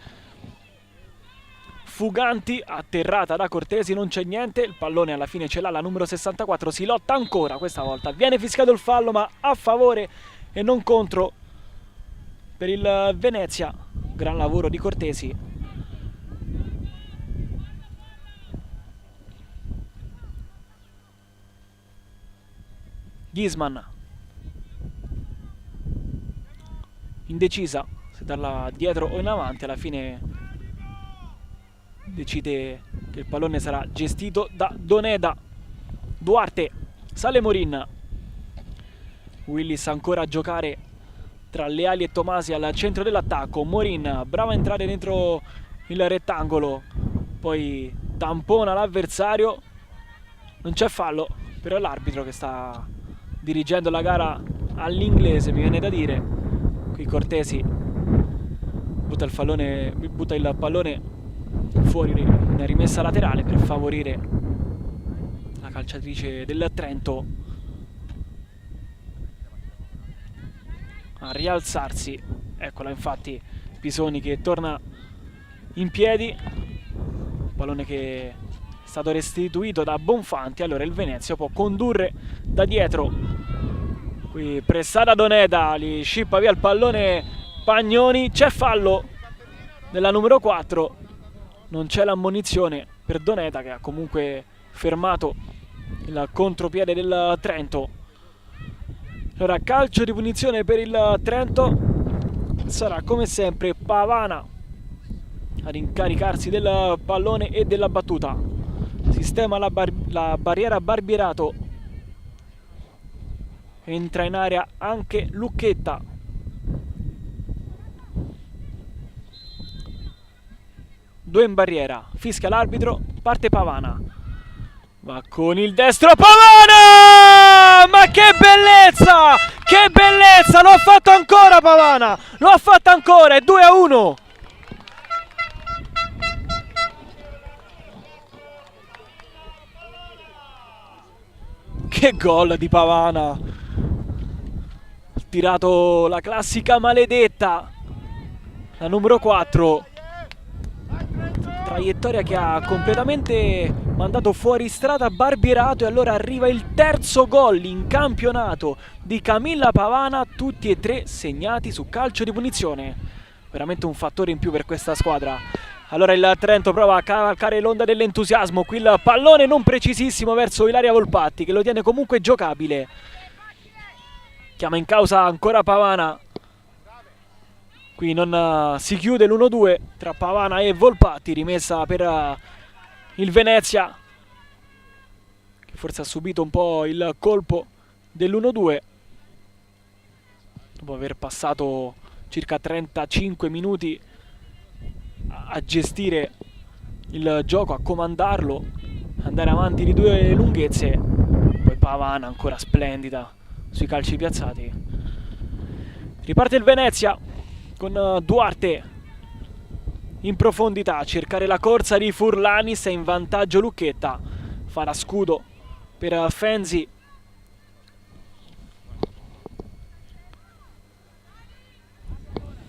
Fuganti, atterrata da Cortesi, non c'è niente, il pallone alla fine ce l'ha la numero 64, si lotta ancora questa volta, viene fischiato il fallo ma a favore e non contro per il Venezia. Gran lavoro di Cortesi. Ghisman, indecisa se darla dietro o in avanti, alla fine decide che il pallone sarà gestito da Doneda. Duarte, sale Morin, Willis ancora a giocare tra Leali e Tomasi al centro dell'attacco. Morin, brava a entrare dentro il rettangolo, poi tampona l'avversario, non c'è fallo, però è l'arbitro che sta dirigendo la gara all'inglese, mi viene da dire. Qui Cortesi butta il pallone fuori in rimessa laterale per favorire la calciatrice del Trento a rialzarsi. Eccola infatti Pisoni che torna in piedi, pallone che è stato restituito da Bonfanti. Allora il Venezia può condurre da dietro. Qui pressata Doneda, gli scippa via il pallone Pagnoni, c'è fallo della numero 4. Non c'è l'ammonizione per Doneta che ha comunque fermato il contropiede del Trento. Allora calcio di punizione per il Trento. Sarà come sempre Pavana ad incaricarsi del pallone e della battuta. Sistema la barriera Barbierato. Entra in area anche Lucchetta. Due in barriera, fischia l'arbitro, parte Pavana, va con il destro Pavana, ma che bellezza, l'ho fatto ancora Pavana, l'ho fatta ancora, è 2-1. Che gol di Pavana, ha tirato la classica maledetta, la numero 4. Traiettoria che ha completamente mandato fuori strada Barbierato, e allora arriva il terzo gol in campionato di Camilla Pavana, tutti e tre segnati su calcio di punizione. Veramente un fattore in più per questa squadra. Allora il Trento prova a cavalcare l'onda dell'entusiasmo, qui il pallone non precisissimo verso Ilaria Volpatti che lo tiene comunque giocabile. Chiama in causa ancora Pavana. Qui non si chiude l'1-2 tra Pavana e Volpatti, rimessa per il Venezia, che forse ha subito un po' il colpo dell'1-2 dopo aver passato circa 35 minuti a gestire il gioco, a comandarlo, andare avanti di due lunghezze. Poi Pavana ancora splendida sui calci piazzati. Riparte il Venezia con Duarte in profondità a cercare la corsa di Furlanis, è in vantaggio Lucchetta, farà scudo per Fenzi.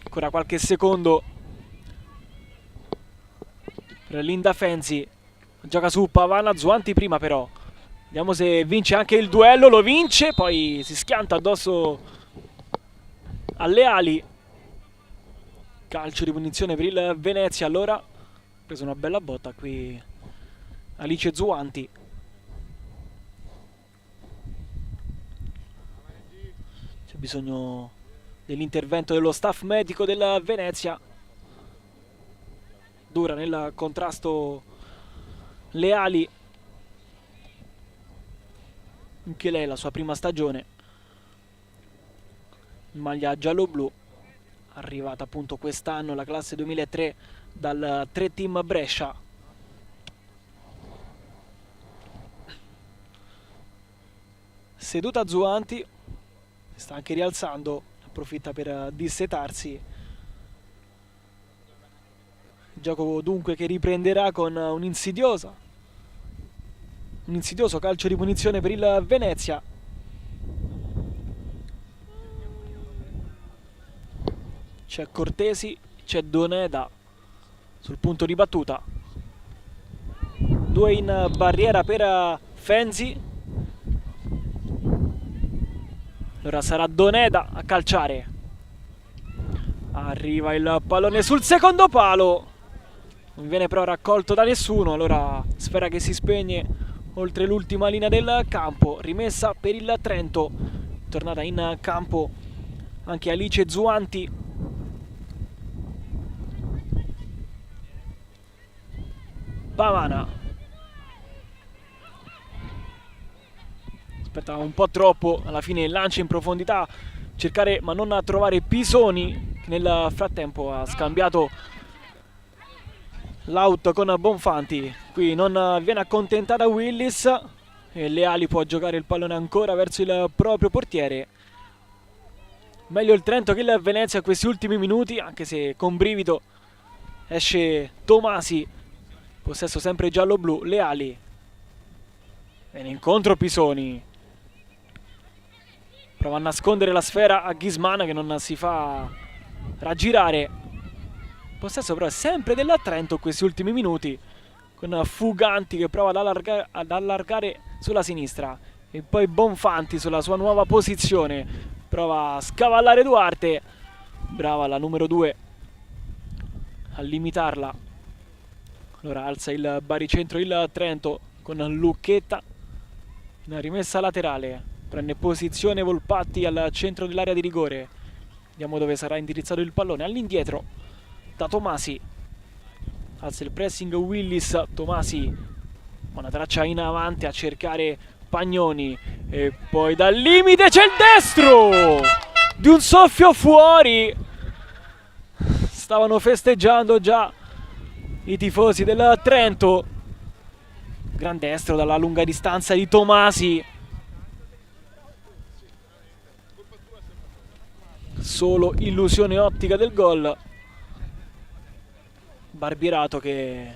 Ancora qualche secondo per Linda Fenzi, gioca su Pavana, Zuanti prima però, vediamo se vince anche il duello, lo vince, poi si schianta addosso alle ali. Calcio di punizione per il Venezia. Allora ha preso una bella botta qui Alice Zuanti. C'è bisogno dell'intervento dello staff medico del Venezia. Dura nel contrasto Leali, anche lei la sua prima stagione in maglia giallo-blu, arrivata appunto quest'anno, la classe 2003 dal 3 Team Brescia. Seduta Zuanti, sta anche rialzando, approfitta per dissetarsi. Il gioco dunque che riprenderà con un insidioso calcio di punizione per il Venezia. C'è Cortesi, c'è Doneda sul punto di battuta. 2 in barriera per Fenzi. Allora sarà Doneda a calciare. Arriva il pallone sul secondo palo. Non viene però raccolto da nessuno. Allora sfera che si spegne oltre l'ultima linea del campo. Rimessa per il Trento. Tornata in campo anche Alice Zuanti. Pavana. Aspettava un po' troppo, alla fine lancia in profondità, cercare ma non a trovare Pisoni, che nel frattempo ha scambiato l'out con Bonfanti. Qui non viene accontentata Willis e Leali può giocare il pallone ancora verso il proprio portiere. Meglio il Trento che il Venezia a questi ultimi minuti, anche se con brivido esce Tomasi, possesso sempre giallo-blu. Leali, viene incontro Pisoni, prova a nascondere la sfera a Ghisman che non si fa raggirare. Possesso però sempre della Trento in questi ultimi minuti, con Fuganti che prova ad allargare sulla sinistra e poi Bonfanti sulla sua nuova posizione prova a scavallare Duarte. Brava la numero 2 a limitarla. Allora alza il baricentro il Trento con Lucchetta, una rimessa laterale. Prende posizione Volpatti al centro dell'area di rigore. Vediamo dove sarà indirizzato il pallone. All'indietro da Tomasi. Alza il pressing Willis. Tomasi, una traccia in avanti a cercare Pagnoni. E poi dal limite c'è il destro! Di un soffio fuori. Stavano festeggiando già i tifosi del Trento. Gran destro dalla lunga distanza di Tomasi. Solo illusione ottica del gol. Barbierato che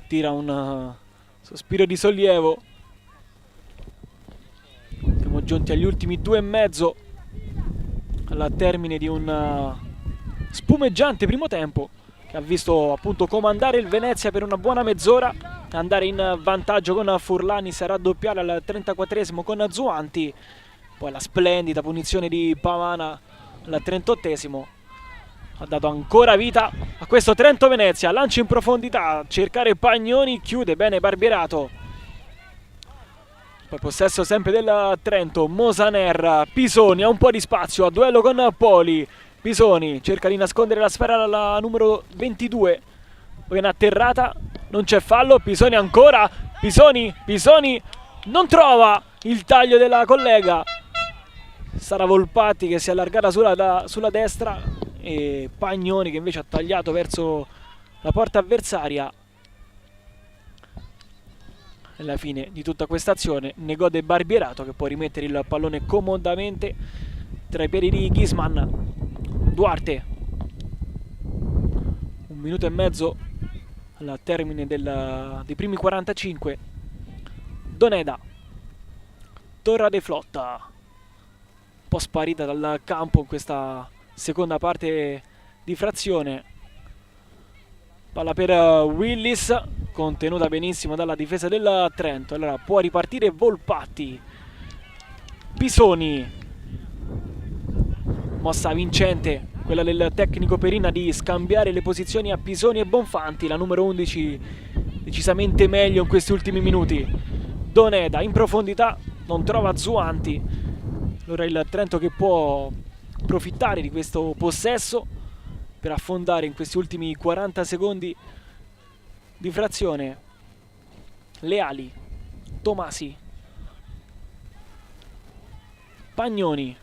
tira un sospiro di sollievo. Siamo giunti agli ultimi 2,5 al termine di un spumeggiante primo tempo che ha visto appunto comandare il Venezia per una buona mezz'ora, andare in vantaggio con Furlani, sarà raddoppiare al 34esimo con Zuanti, poi la splendida punizione di Pavana al 38esimo ha dato ancora vita a questo Trento-Venezia. Lancio in profondità a cercare Pagnoni, chiude bene Barbierato. Poi possesso sempre del Trento. Mosaner, Pisoni ha un po' di spazio a duello con Poli. Pisoni cerca di nascondere la sfera alla numero 22, poi in atterrata, non c'è fallo. Pisoni ancora, Pisoni non trova il taglio della collega. Sarà Volpatti che si è allargata sulla destra e Pagnoni che invece ha tagliato verso la porta avversaria. Alla fine di tutta questa azione ne gode Barbierato che può rimettere il pallone comodamente tra i piedi di Ghisman. Duarte, 1 minuto e mezzo al termine dei primi 45. Doneda, Torra de Flotta, un po' sparita dal campo in questa seconda parte di frazione. Palla per Willis, contenuta benissimo dalla difesa del Trento. Allora può ripartire Volpatti. Pisoni, mossa vincente quella del tecnico Perina di scambiare le posizioni a Pisoni e Bonfanti. La numero 11 decisamente meglio in questi ultimi minuti. Doneda in profondità non trova Zuanti. Allora il Trento che può approfittare di questo possesso per affondare in questi ultimi 40 secondi di frazione. Leali, Tomasi, Pagnoni,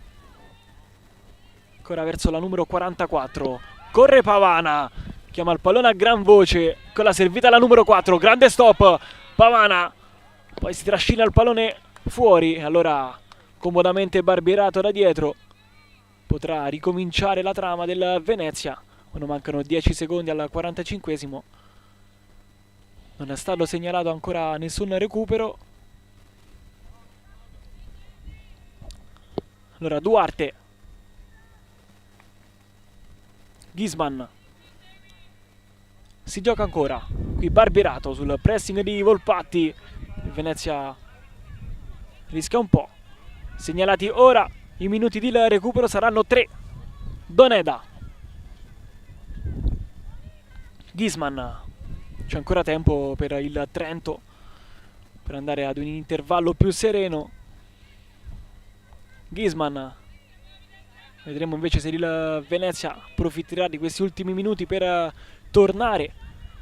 ancora verso la numero 44, corre Pavana, chiama il pallone a gran voce con la servita alla numero 4, grande stop Pavana, poi si trascina il pallone fuori. Allora comodamente Barbierato da dietro potrà ricominciare la trama del Venezia quando mancano 10 secondi al 45esimo. Non è stato segnalato ancora nessun recupero. Allora Duarte, Ghisman, si gioca ancora, qui Barberato sul pressing di Volpatti, il Venezia rischia un po'. Segnalati ora i minuti di recupero saranno 3. Doneda, Ghisman, c'è ancora tempo per il Trento per andare ad un intervallo più sereno. Ghisman, vedremo invece se il Venezia approfitterà di questi ultimi minuti per tornare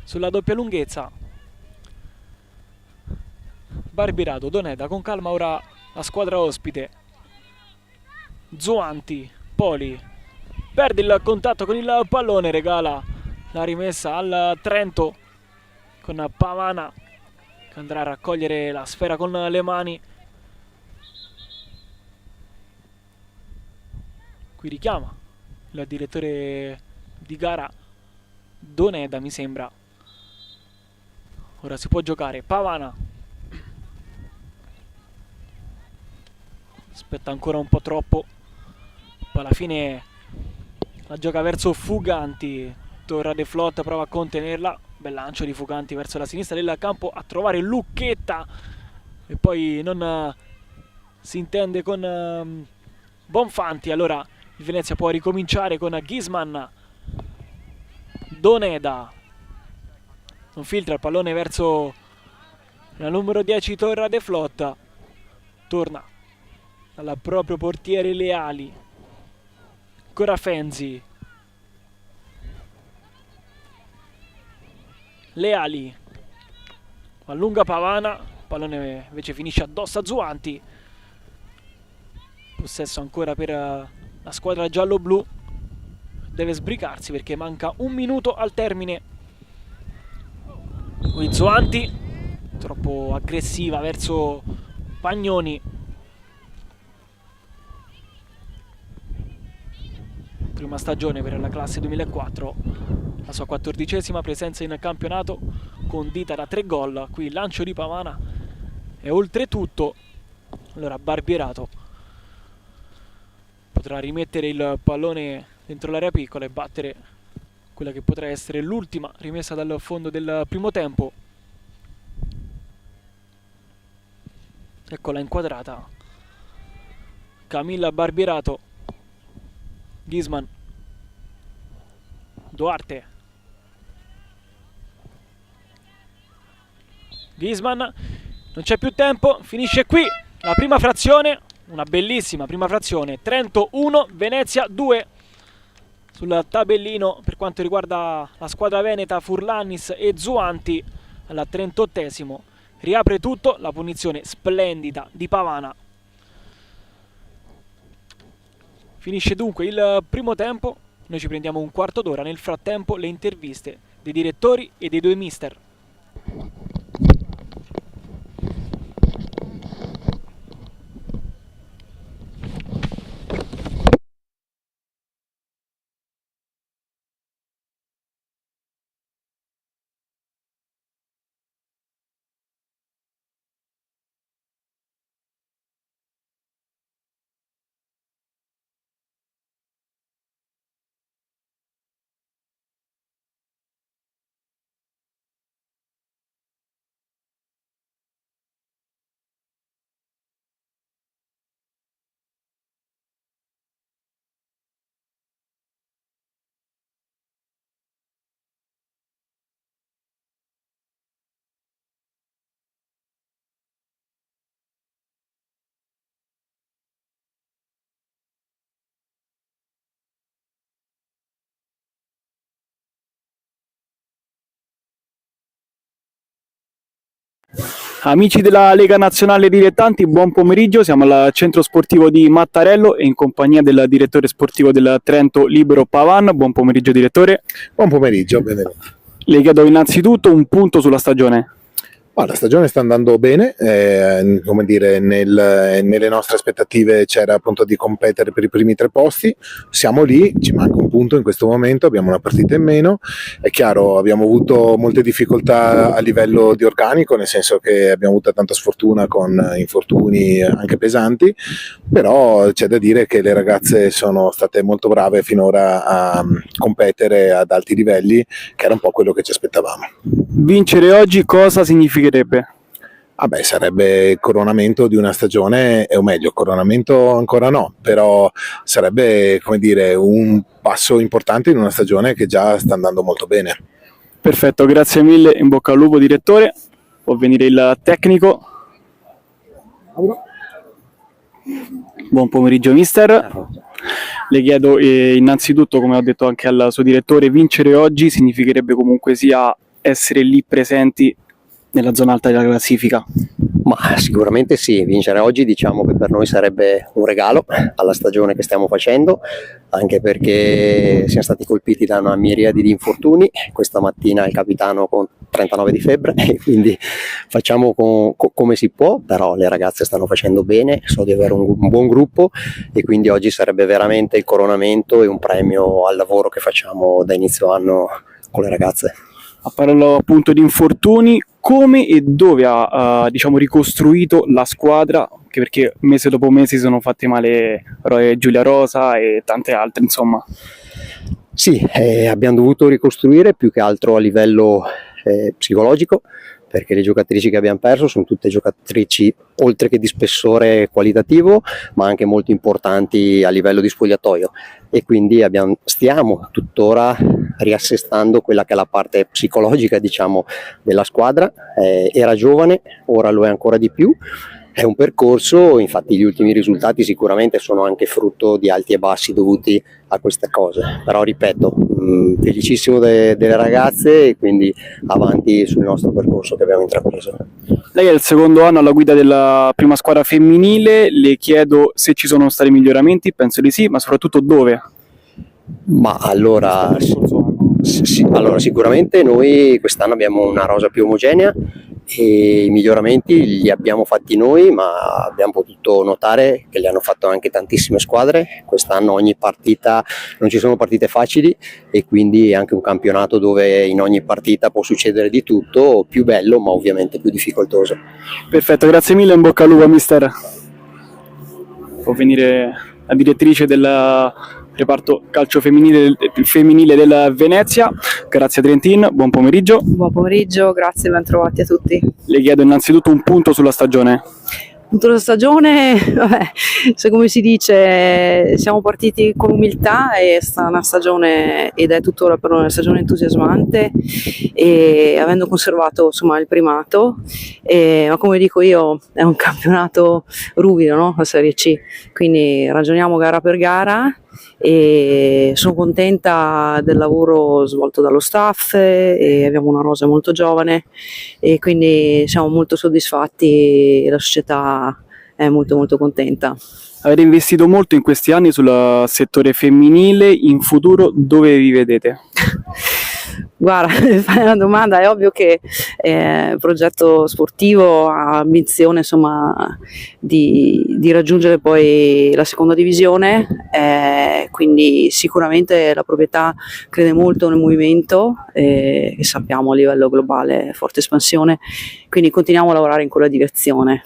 sulla doppia lunghezza. Barberato, Doneda, con calma ora la squadra ospite. Zuanti, Poli, perde il contatto con il pallone, regala la rimessa al Trento con Pavana che andrà a raccogliere la sfera con le mani. Qui richiama il direttore di gara, Doneda mi sembra. Ora si può giocare. Pavana aspetta ancora un po' troppo, poi alla fine la gioca verso Fuganti. Torra De Flot prova a contenerla, bel lancio di Fuganti verso la sinistra del campo a trovare Lucchetta e poi non si intende con Bonfanti. Allora il Venezia può ricominciare con Ghisman. Doneda non filtra il pallone verso la numero 10 Torra De Flot, torna dal proprio portiere Leali. Ancora Fenzi, Leali allunga Pavana, il pallone invece finisce addosso a Zuanti. Possesso ancora per la squadra giallo-blu, deve sbrigarsi perché manca un minuto al termine. Qui Zuanti troppo aggressiva verso Pagnoni. Prima stagione per la classe 2004, la sua 14ª presenza in campionato condita da 3 gol. Qui il lancio di Pavana e oltretutto allora Barbierato potrà rimettere il pallone dentro l'area piccola e battere quella che potrà essere l'ultima rimessa dal fondo del primo tempo. Eccola inquadrata, Camilla Barbierato, Ghisman, Duarte, Ghisman, non c'è più tempo, finisce qui la prima frazione, una bellissima prima frazione. Trento 1, Venezia 2. Sul tabellino per quanto riguarda la squadra veneta Furlanis e Zuanti al 38esimo. Riapre tutto la punizione splendida di Pavana. Finisce dunque il primo tempo, noi ci prendiamo un quarto d'ora, nel frattempo le interviste dei direttori e dei 2 mister. Amici della Lega Nazionale Dilettanti, buon pomeriggio, siamo al centro sportivo di Mattarello e in compagnia del direttore sportivo del Trento Libero Pavan. Buon pomeriggio direttore. Buon pomeriggio, benvenuto. Le chiedo innanzitutto un punto sulla stagione. Ma la stagione sta andando bene, come dire, nelle nostre aspettative c'era appunto di competere per i primi 3 posti, siamo lì, ci manca un punto in questo momento, abbiamo una partita in meno, è chiaro abbiamo avuto molte difficoltà a livello di organico, nel senso che abbiamo avuto tanta sfortuna con infortuni anche pesanti, però c'è da dire che le ragazze sono state molto brave finora a competere ad alti livelli, che era un po' quello che ci aspettavamo. Vincere oggi cosa significherebbe? Sarebbe il coronamento di una stagione, o meglio, coronamento ancora no, però sarebbe, come dire, un passo importante in una stagione che già sta andando molto bene. Perfetto, grazie mille, in bocca al lupo direttore. Può venire il tecnico. Buon pomeriggio mister. Le chiedo innanzitutto, come ho detto anche al suo direttore, vincere oggi significherebbe comunque sia essere lì presenti nella zona alta della classifica. Ma sicuramente sì, vincere oggi diciamo che per noi sarebbe un regalo alla stagione che stiamo facendo, anche perché siamo stati colpiti da una miriade di infortuni, questa mattina il capitano con 39 di febbre, e quindi facciamo come si può, però le ragazze stanno facendo bene, so di avere un buon gruppo e quindi oggi sarebbe veramente il coronamento e un premio al lavoro che facciamo da inizio anno con le ragazze. A parlare appunto di infortuni, come e dove ha ricostruito la squadra, anche perché mese dopo mese si sono fatte male Giulia Rosa e tante altre, insomma. Sì, abbiamo dovuto ricostruire più che altro a livello psicologico, perché le giocatrici che abbiamo perso sono tutte giocatrici oltre che di spessore qualitativo, ma anche molto importanti a livello di spogliatoio, e quindi stiamo tuttora riassestando quella che è la parte psicologica, diciamo, della squadra. Era giovane, ora lo è ancora di più. È un percorso, infatti gli ultimi risultati sicuramente sono anche frutto di alti e bassi dovuti a queste cose, però ripeto, felicissimo delle ragazze e quindi avanti sul nostro percorso che abbiamo intrapreso. Lei è il secondo anno alla guida della prima squadra femminile, le chiedo se ci sono stati miglioramenti, penso di sì, ma soprattutto dove? Ma allora sicuramente noi quest'anno abbiamo una rosa più omogenea e i miglioramenti li abbiamo fatti noi, ma abbiamo potuto notare che li hanno fatto anche tantissime squadre. Quest'anno ogni partita, non ci sono partite facili e quindi è anche un campionato dove in ogni partita può succedere di tutto, più bello ma ovviamente più difficoltoso. Perfetto, grazie mille, in bocca al lupo mister. Può venire la direttrice del reparto calcio femminile della Venezia. Grazie Trentin, buon pomeriggio. Buon pomeriggio, grazie, ben trovati a tutti. Le chiedo innanzitutto un punto sulla stagione. Tutta la stagione, se come si dice, siamo partiti con umiltà, è stata una stagione ed è tuttora per noi una stagione entusiasmante, e avendo conservato insomma il primato, ma come dico io è un campionato ruvido, no? La Serie C, quindi ragioniamo gara per gara e sono contenta del lavoro svolto dallo staff e abbiamo una rosa molto giovane e quindi siamo molto soddisfatti e la società è molto molto contenta. Avete investito molto in questi anni sul settore femminile, in futuro dove vi vedete? Guarda, fai una domanda, è ovvio che il progetto sportivo ha ambizione insomma di raggiungere poi la seconda divisione, quindi sicuramente la proprietà crede molto nel movimento e sappiamo a livello globale forte espansione, quindi continuiamo a lavorare in quella direzione.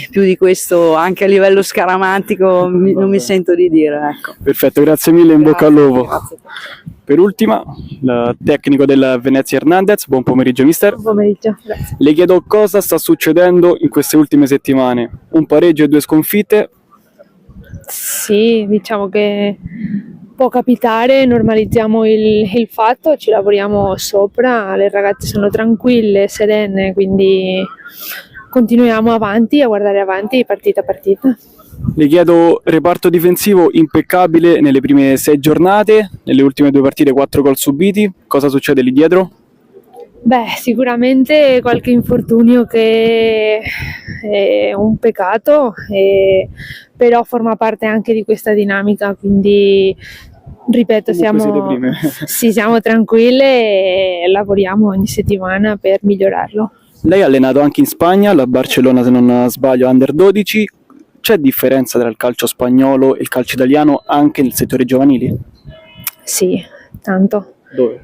Più di questo anche a livello scaramantico non mi sento di dire, ecco. Perfetto, grazie mille, in bocca al lupo. Grazie. Per ultima, il tecnico del Venezia Hernandez, buon pomeriggio mister. Buon pomeriggio, grazie. Le chiedo cosa sta succedendo in queste ultime settimane, un pareggio e 2 sconfitte. Sì, diciamo che può capitare, normalizziamo il fatto, ci lavoriamo sopra, le ragazze sono tranquille, serene, quindi continuiamo avanti a guardare avanti partita a partita. Le chiedo reparto difensivo impeccabile nelle prime 6 giornate, nelle ultime 2 partite 4 gol subiti, cosa succede lì dietro? Beh, sicuramente qualche infortunio che è un peccato, però forma parte anche di questa dinamica, quindi ripeto, siamo tranquille e lavoriamo ogni settimana per migliorarlo. Lei ha allenato anche in Spagna, la Barcellona se non sbaglio, Under 12. C'è differenza tra il calcio spagnolo e il calcio italiano anche nel settore giovanili? Sì, tanto. Dove?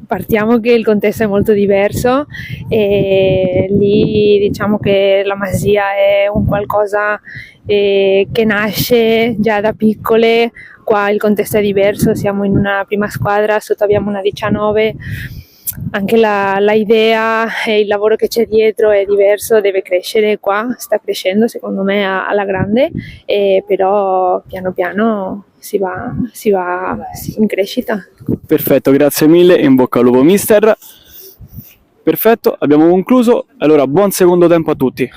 Partiamo che il contesto è molto diverso e lì diciamo che la Masia è un qualcosa che nasce già da piccole. Qua il contesto è diverso, siamo in una prima squadra, sotto abbiamo una 19, anche la idea e il lavoro che c'è dietro è diverso, deve crescere qua, sta crescendo secondo me alla grande, però piano piano si va in crescita. Perfetto, grazie mille e in bocca al lupo mister. Perfetto, abbiamo concluso, allora buon secondo tempo a tutti.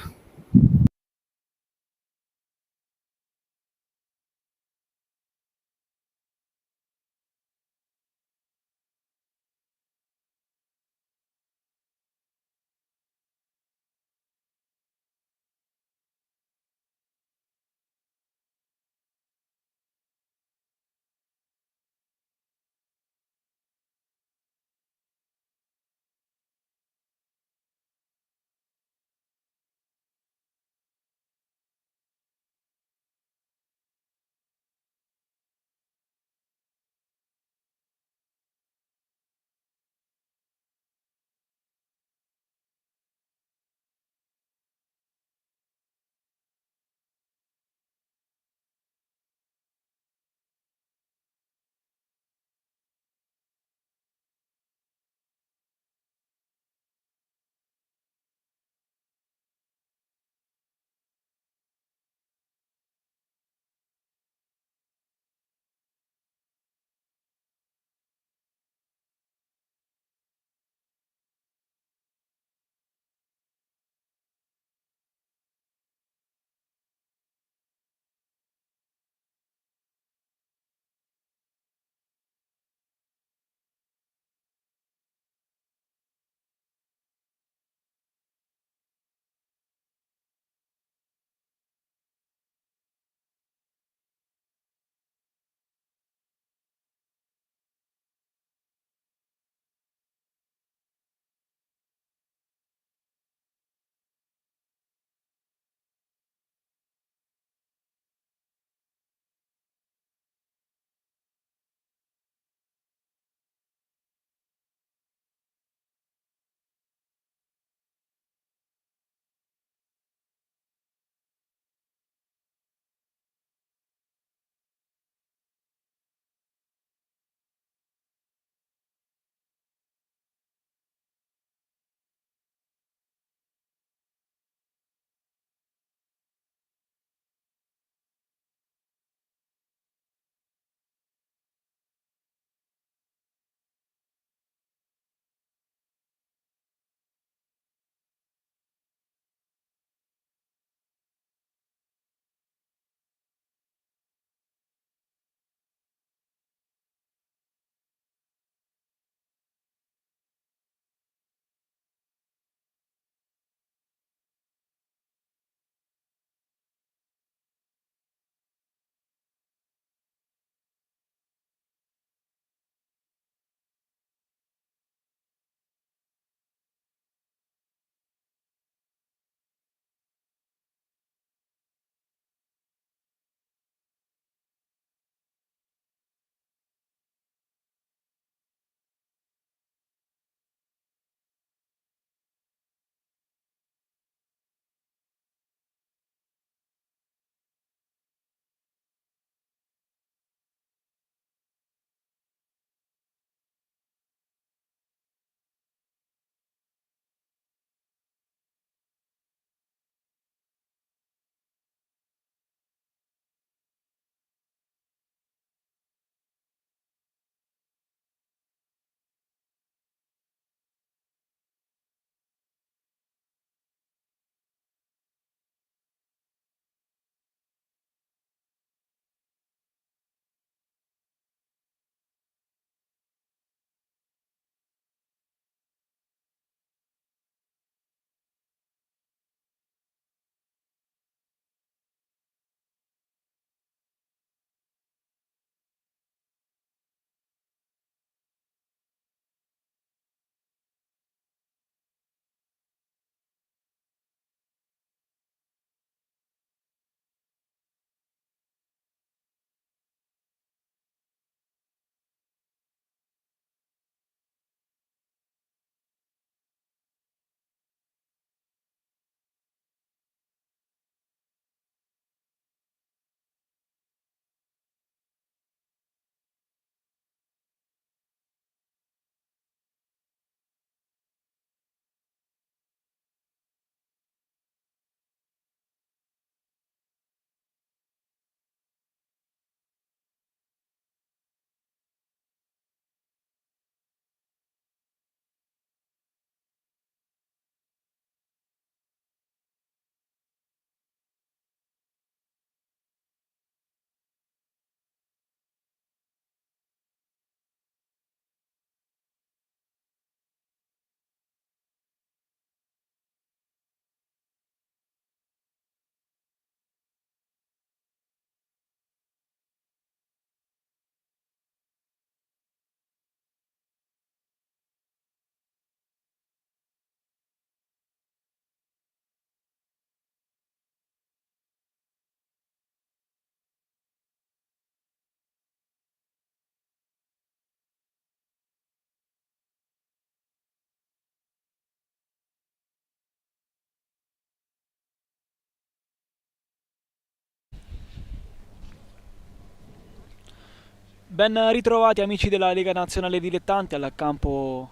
Ben ritrovati amici della Lega Nazionale Dilettanti al campo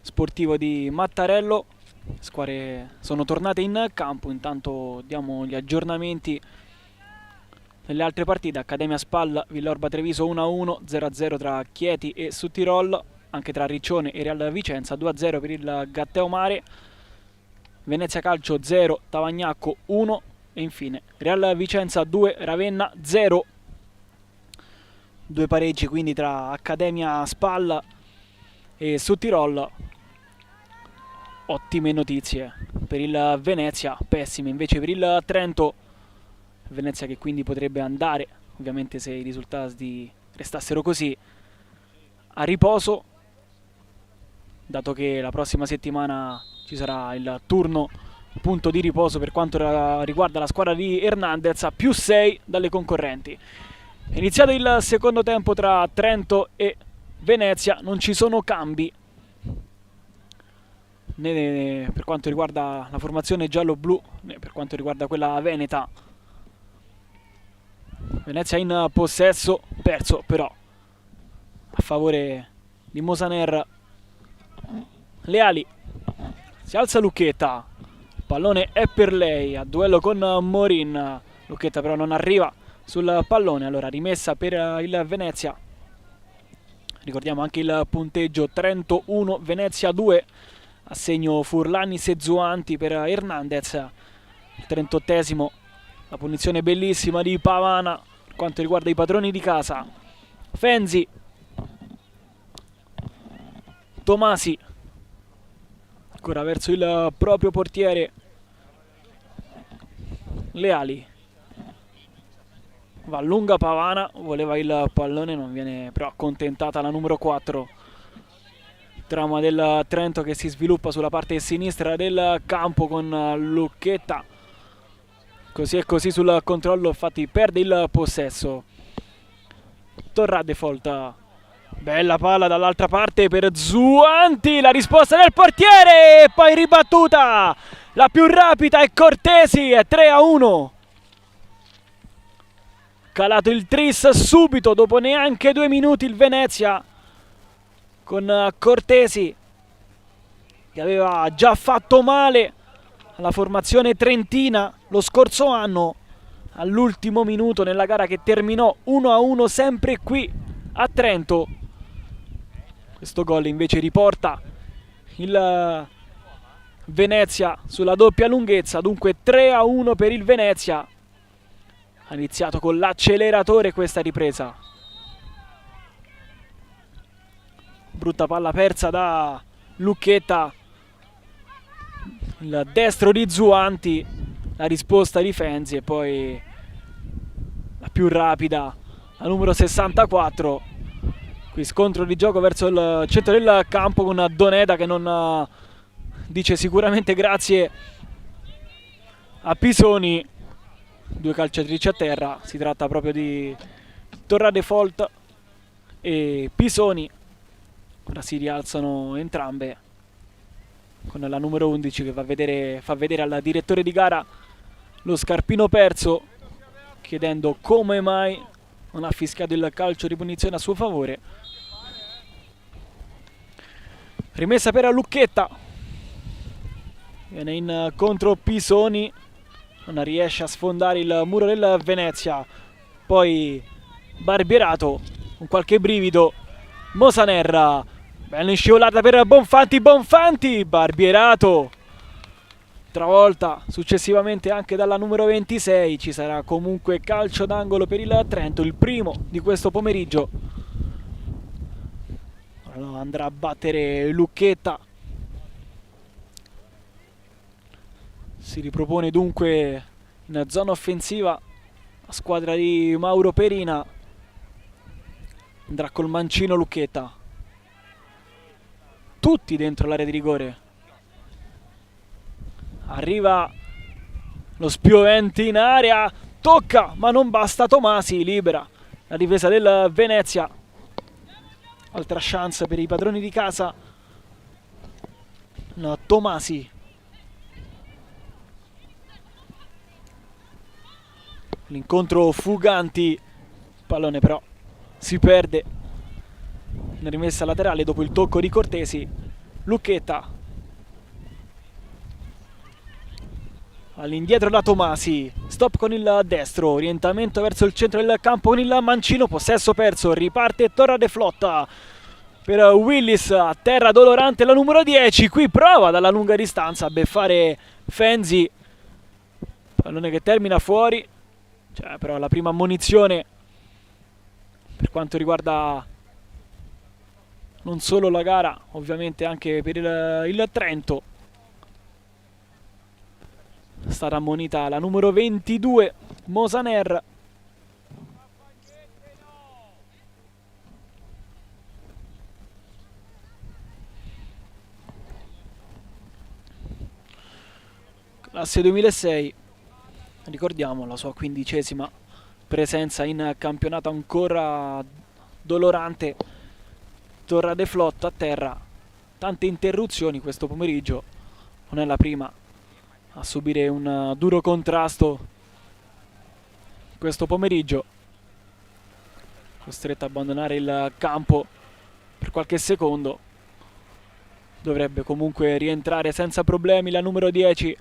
sportivo di Mattarello. Le squadre sono tornate in campo, intanto diamo gli aggiornamenti nelle altre partite. Accademia Spal, Villorba Treviso 1-1, 0-0 tra Chieti e Sudtirol, anche tra Riccione e Real Vicenza, 2-0 per il Gatteo Mare, Venezia Calcio 0, Tavagnacco 1 e infine Real Vicenza 2, Ravenna 0. Due pareggi quindi tra Accademia Spal e Sudtirol. Ottime notizie per il Venezia, pessime invece per il Trento. Venezia che quindi potrebbe andare, ovviamente se i risultati restassero così, a riposo, dato che la prossima settimana ci sarà il turno punto di riposo per quanto riguarda la squadra di Hernandez, a più 6 dalle concorrenti. È iniziato il secondo tempo tra Trento e Venezia, non ci sono cambi né per quanto riguarda la formazione giallo-blu né per quanto riguarda quella veneta. Venezia in possesso, perso però a favore di Mosaner. Leali, si alza Lucchetta, il pallone è per lei, a duello con Morin. Lucchetta però non arriva sul pallone, allora rimessa per il Venezia. Ricordiamo anche il punteggio: Trento 1, Venezia 2, a segno Furlani Sezzuanti per Hernandez. Il 38esimo, la punizione bellissima di Pavana per quanto riguarda i padroni di casa. Fenzi, Tomasi, ancora verso il proprio portiere. Leali, va lunga Pavana, voleva il pallone, non viene però accontentata la numero 4. Trama del Trento che si sviluppa sulla parte sinistra del campo con Lucchetta. Così e così sul controllo, infatti perde il possesso. Torra default. Bella palla dall'altra parte per Zuanti, la risposta del portiere e poi ribattuta. La più rapida è Cortesi, è 3-1. Calato il tris subito dopo neanche 2 minuti il Venezia, con Cortesi che aveva già fatto male alla formazione trentina lo scorso anno all'ultimo minuto nella gara che terminò 1-1 sempre qui a Trento. Questo gol invece riporta il Venezia sulla doppia lunghezza, dunque 3-1 per il Venezia. Ha iniziato con l'acceleratore questa ripresa. Brutta palla persa da Lucchetta, il destro di Zuanti, la risposta di Fenzi e poi la più rapida, la numero 64. Qui scontro di gioco verso il centro del campo con Doneda che non dice sicuramente grazie a Pisoni. Due calciatrici a terra, si tratta proprio di Torra Default e Pisoni. Ora si rialzano entrambe con la numero 11 che fa vedere al direttore di gara lo scarpino perso, chiedendo come mai non ha fischiato il calcio di punizione a suo favore. Rimessa per Lucchetta, viene in contro Pisoni, non riesce a sfondare il muro del Venezia, poi Barbierato con qualche brivido. Mosaner, bella scivolata per Bonfanti, Barbierato travolta successivamente anche dalla numero 26. Ci sarà comunque calcio d'angolo per il Trento, il primo di questo pomeriggio. Allora andrà a battere Lucchetta, si ripropone dunque in zona offensiva la squadra di Mauro Perina. Andrà col mancino Lucchetta, tutti dentro l'area di rigore. Arriva lo spiovente in area, tocca ma non basta Tomasi, libera la difesa del Venezia. Altra chance per i padroni di casa. No, Tomasi, l'incontro Fuganti, pallone però si perde Una rimessa laterale dopo il tocco di Cortesi. Lucchetta. All'indietro da Tomasi, stop con il destro, orientamento verso il centro del campo con il mancino, possesso perso, riparte Torra de Flotta per Willis, a terra dolorante la numero 10, qui prova dalla lunga distanza a beffare Fenzi, pallone che termina fuori, cioè, però la prima ammonizione per quanto riguarda non solo la gara, ovviamente anche per il Trento. È stata ammonita la numero 22, Mosaner. Classe 2006, ricordiamo la sua 15ª presenza in campionato, ancora dolorante. Torra de Flotta a terra, tante interruzioni questo pomeriggio, non è la prima a subire un duro contrasto questo pomeriggio, costretto a abbandonare il campo per qualche secondo. Dovrebbe comunque rientrare senza problemi la numero 10.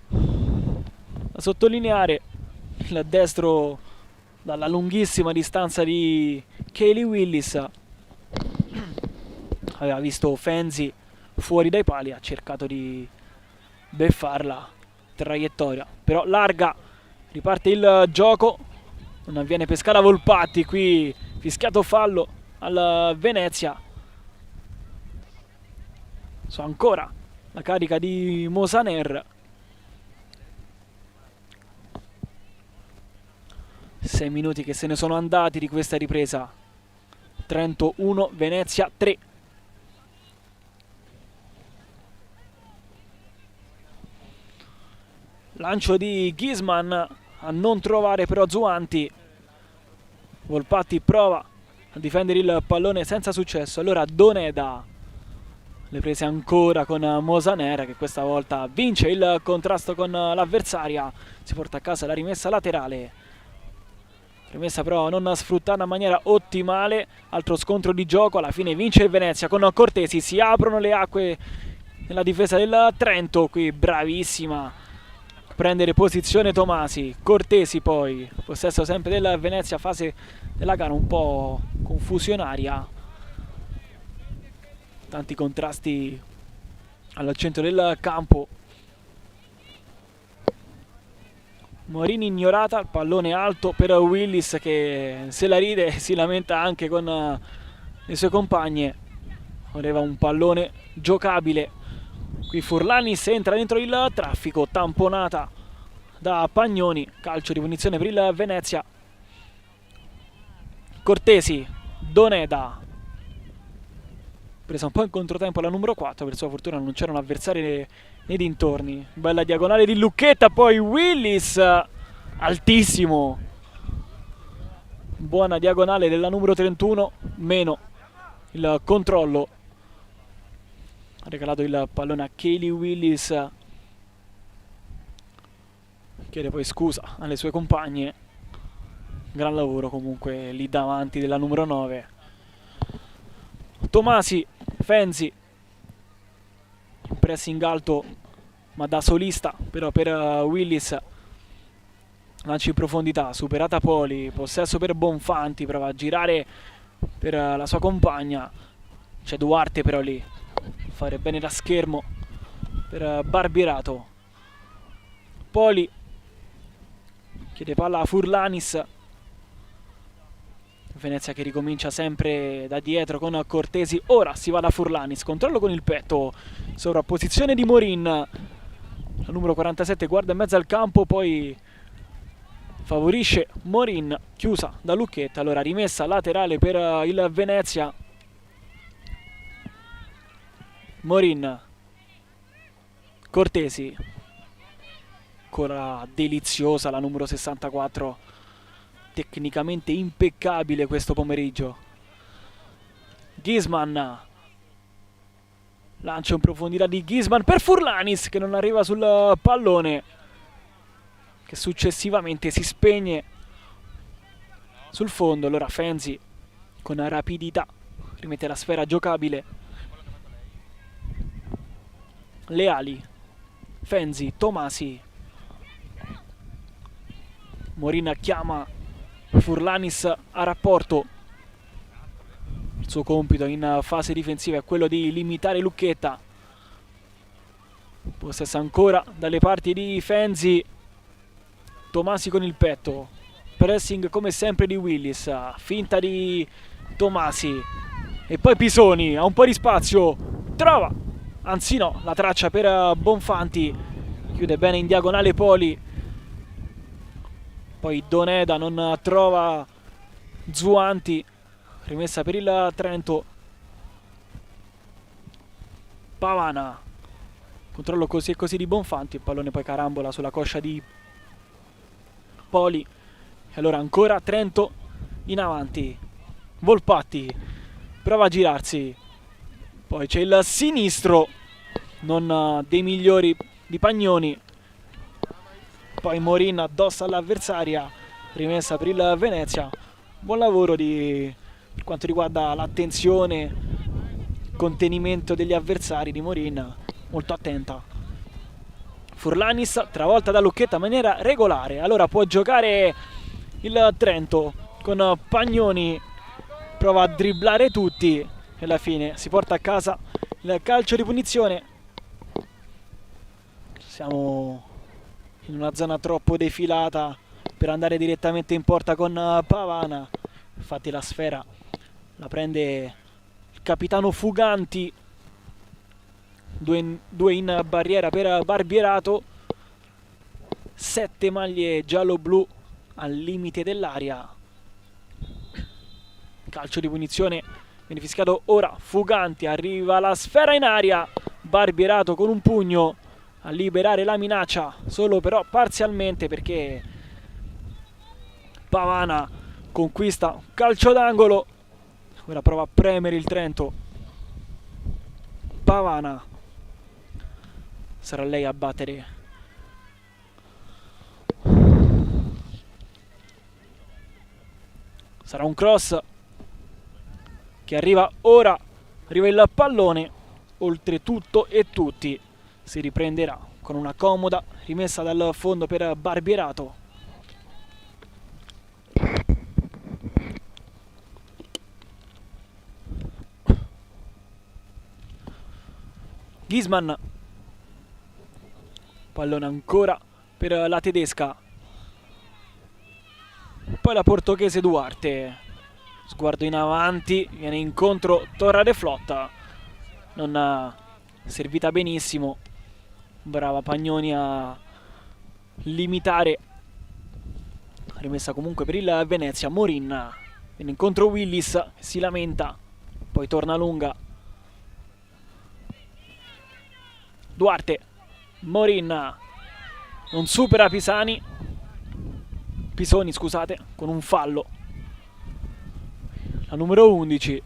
Da sottolineare il destro dalla lunghissima distanza di Kaylee Willis. Aveva visto Fenzi fuori dai pali, ha cercato di beffarla, traiettoria però larga, riparte il gioco, non avviene pescata Volpatti, qui fischiato fallo al Venezia. So ancora la carica di Mosaner. 6 minuti che se ne sono andati di questa ripresa. Trento 1, Venezia 3. Lancio di Ghisman a non trovare però Zuanti. Volpatti prova a difendere il pallone senza successo. Allora Doneda, le prese ancora con Mosaner, che questa volta vince il contrasto con l'avversaria. Si porta a casa la rimessa laterale. Rimessa però non sfruttata in maniera ottimale. Altro scontro di gioco, alla fine vince il Venezia con Cortesi. Si aprono le acque nella difesa del Trento. Qui bravissima prendere posizione Tomasi. Cortesi poi, possesso sempre del Venezia, fase della gara un po' confusionaria, tanti contrasti al centro del campo. Morini ignorata, il pallone alto per Willis che se la ride e si lamenta anche con le sue compagne. Voleva un pallone giocabile. Qui Furlanis entra dentro il traffico, tamponata da Pagnoni, calcio di punizione per il Venezia. Cortesi, Doneda, presa un po' in controtempo la numero 4, per sua fortuna non c'erano avversari nei dintorni. Bella diagonale di Lucchetta, poi Willis, altissimo, buona diagonale della numero 31, meno il controllo. Ha regalato il pallone a Kaylee Willis, chiede poi scusa alle sue compagne. Gran lavoro comunque lì davanti della numero 9. Tomasi, Fenzi, pressing alto ma da solista però per Willis. Lancio in profondità, superata Poli, possesso per Bonfanti, prova a girare per la sua compagna. C'è Duarte però lì, fare bene da schermo per Barbirato. Poli chiede palla a Furlanis. Venezia che ricomincia sempre da dietro con Cortesi. Ora si va da Furlanis, controllo con il petto, sovrapposizione di Morin. La numero 47 guarda in mezzo al campo, poi favorisce Morin, chiusa da Lucchetta. Allora rimessa laterale per il Venezia. Morin, Cortesi, ancora deliziosa la numero 64, tecnicamente impeccabile questo pomeriggio. Ghisman, lancio in profondità di Ghisman per Furlanis che non arriva sul pallone, che successivamente si spegne sul fondo. Allora Fenzi con rapidità rimette la sfera giocabile. Leali, Fenzi, Tomasi. Morin chiama Furlanis a rapporto. Il suo compito in fase difensiva è quello di limitare Lucchetta. Possesso ancora dalle parti di Fenzi. Tomasi con il petto. Pressing come sempre di Willis. Finta di Tomasi. E poi Pisoni ha un po' di spazio. Trova. Anzi no, la traccia per Bonfanti. Chiude bene in diagonale Poli. Poi Doneda non trova Zuanti. Rimessa per il Trento. Pavana. Controllo così e così di Bonfanti. Il pallone poi carambola sulla coscia di Poli. E allora ancora Trento in avanti. Volpatti prova a girarsi. Poi c'è il sinistro, non dei migliori, di Pagnoni. Poi Morin addossa all'avversaria. Rimessa per il Venezia. Buon lavoro per quanto riguarda l'attenzione, contenimento degli avversari di Morin. Molto attenta. Furlanis travolta da Lucchetta in maniera regolare. Allora può giocare il Trento con Pagnoni. Prova a dribblare tutti e alla fine si porta a casa il calcio di punizione. Siamo in una zona troppo defilata per andare direttamente in porta con Pavana. Infatti la sfera la prende il capitano Fuganti. Due in barriera per Barbierato. 7 maglie giallo-blu al limite dell'area. Calcio di punizione viene fischiato ora. Fuganti, arriva la sfera in aria. Barbierato con un pugno a liberare la minaccia, solo però parzialmente, perché Pavana conquista un calcio d'angolo. Ora prova a premere il Trento. Pavana, sarà lei a battere. Sarà un cross che arriva ora. Arriva il pallone oltre tutto e tutti. Si riprenderà con una comoda rimessa dal fondo per Barbierato. Ghisman. Pallone ancora per la tedesca. Poi la portoghese Duarte. Sguardo in avanti, viene incontro Torra de Flotta. Non ha servita benissimo. Brava Pagnoni a limitare. Rimessa comunque per il Venezia. Morin viene incontro Willis, si lamenta, poi torna lunga. Duarte. Morin non supera Pisoni, scusate, con un fallo. La numero 11.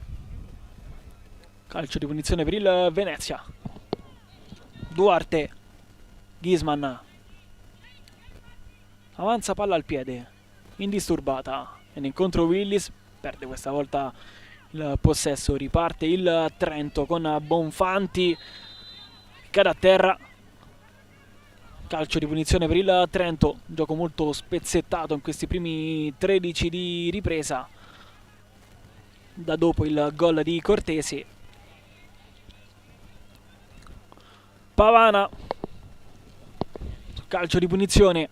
Calcio di punizione per il Venezia. Duarte. Ghisman. Avanza palla al piede. Indisturbata. E incontro Willis. Perde questa volta il possesso. Riparte il Trento con Bonfanti. Cade a terra. Calcio di punizione per il Trento. Gioco molto spezzettato in questi primi 13 di ripresa. Da dopo il gol di Cortesi. Pavana. Calcio di punizione.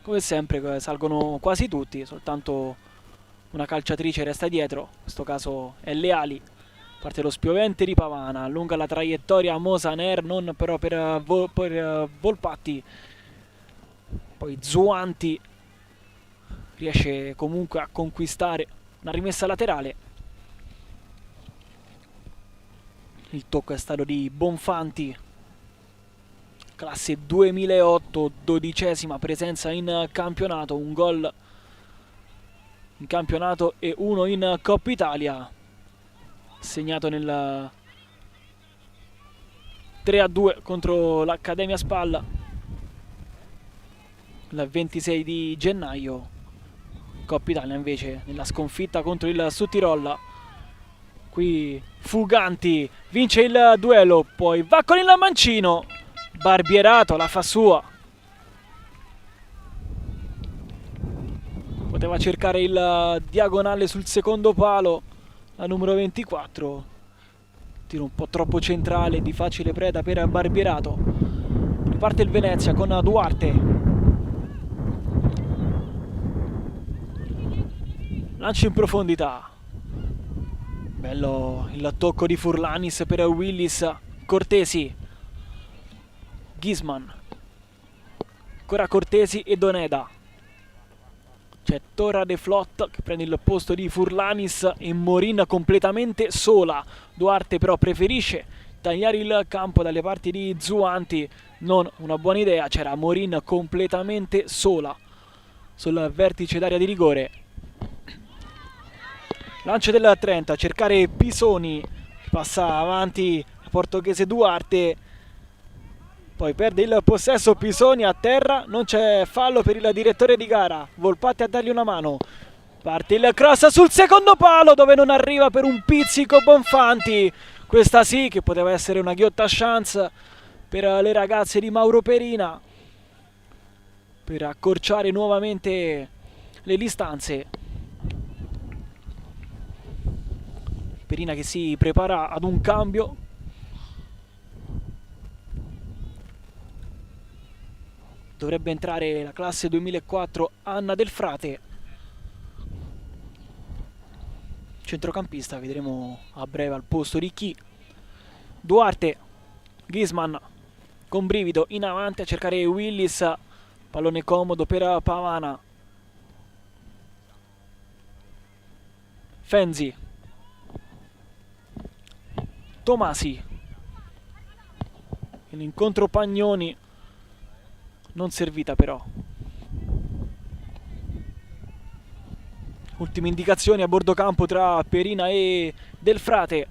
Come sempre salgono quasi tutti, soltanto una calciatrice resta dietro. In questo caso è Leali. Parte lo spiovente di Pavana, allunga la traiettoria Mosaner, non però per Volpatti. Poi Zuanti riesce comunque a conquistare una rimessa laterale. Il tocco è stato di Bonfanti. Classe 2008, 12ª presenza in campionato, un gol in campionato e uno in Coppa Italia, segnato nel 3-2 contro l'Accademia Spalla il 26 di gennaio. Coppa Italia invece nella sconfitta contro il Sudtirol. Qui Fuganti vince il duello, poi va con il mancino, Barbierato la fa sua. Poteva cercare il diagonale sul secondo palo, la numero 24. Tiro un po' troppo centrale, di facile preda per Barbierato. Riparte il Venezia con Duarte. Lancio in profondità. Bello il tocco di Furlanis per Willis. Cortesi. Ghisman. Ancora Cortesi e Doneda. C'è Torra De Flot che prende il posto di Furlanis e Morin completamente sola. Duarte però preferisce tagliare il campo dalle parti di Zuanti. Non una buona idea, c'era Morin completamente sola sul vertice d'area di rigore. Lancio del 30, cercare Pisoni, passa avanti il portoghese Duarte. Poi perde il possesso Pisoni a terra, non c'è fallo per il direttore di gara, Volpatti a dargli una mano. Parte il cross sul secondo palo dove non arriva per un pizzico Bonfanti. Questa sì che poteva essere una ghiotta chance per le ragazze di Mauro Perina, per accorciare nuovamente le distanze. Perina che si prepara ad un cambio. Dovrebbe entrare la classe 2004 Anna Del Frate, centrocampista, vedremo a breve al posto di chi. Duarte, Ghisman con brivido in avanti a cercare Willis, pallone comodo per Pavana. Fenzi, Tomasi, l'incontro Pagnoni non servita però. Ultime indicazioni a bordo campo tra Perina e Del Frate.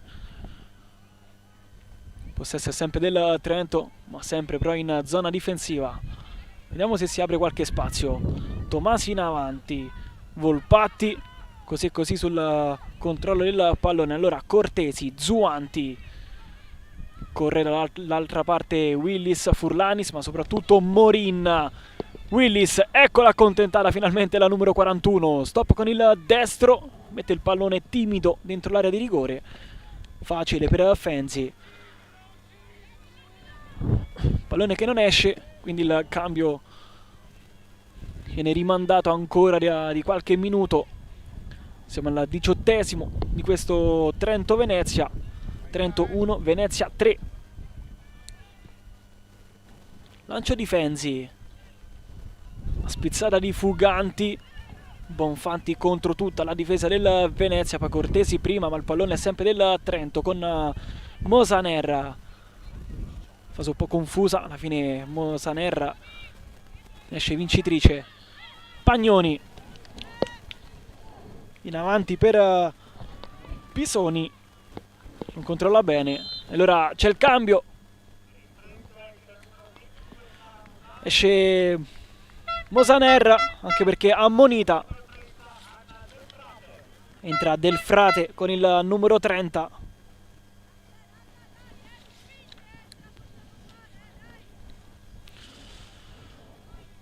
Possesso è sempre del Trento, ma sempre però in zona difensiva. Vediamo se si apre qualche spazio. Tomasi in avanti, Volpatti così e così sul controllo del pallone. Allora Cortesi, Zuanti, corre dall'altra parte Willis, Furlanis, ma soprattutto Morin. Willis, eccola accontentata finalmente la numero 41. Stop con il destro, mette il pallone timido dentro l'area di rigore. Facile per Fenzi. Pallone che non esce, quindi il cambio viene rimandato ancora di qualche minuto. Siamo al 18° di questo Trento-Venezia. Trento 1, Venezia 3. Lancio di Fenzi. La spizzata di Fuganti. Bonfanti contro tutta la difesa del Venezia. Poi Cortesi prima, ma il pallone è sempre del Trento con Mosaner. Fase un po' confusa. Alla fine Mosaner esce vincitrice. Pagnoni. In avanti per Pisoni. Non controlla bene. Allora c'è il cambio. Esce Mosaner, anche perché ammonita. Entra Del Frate con il numero 30.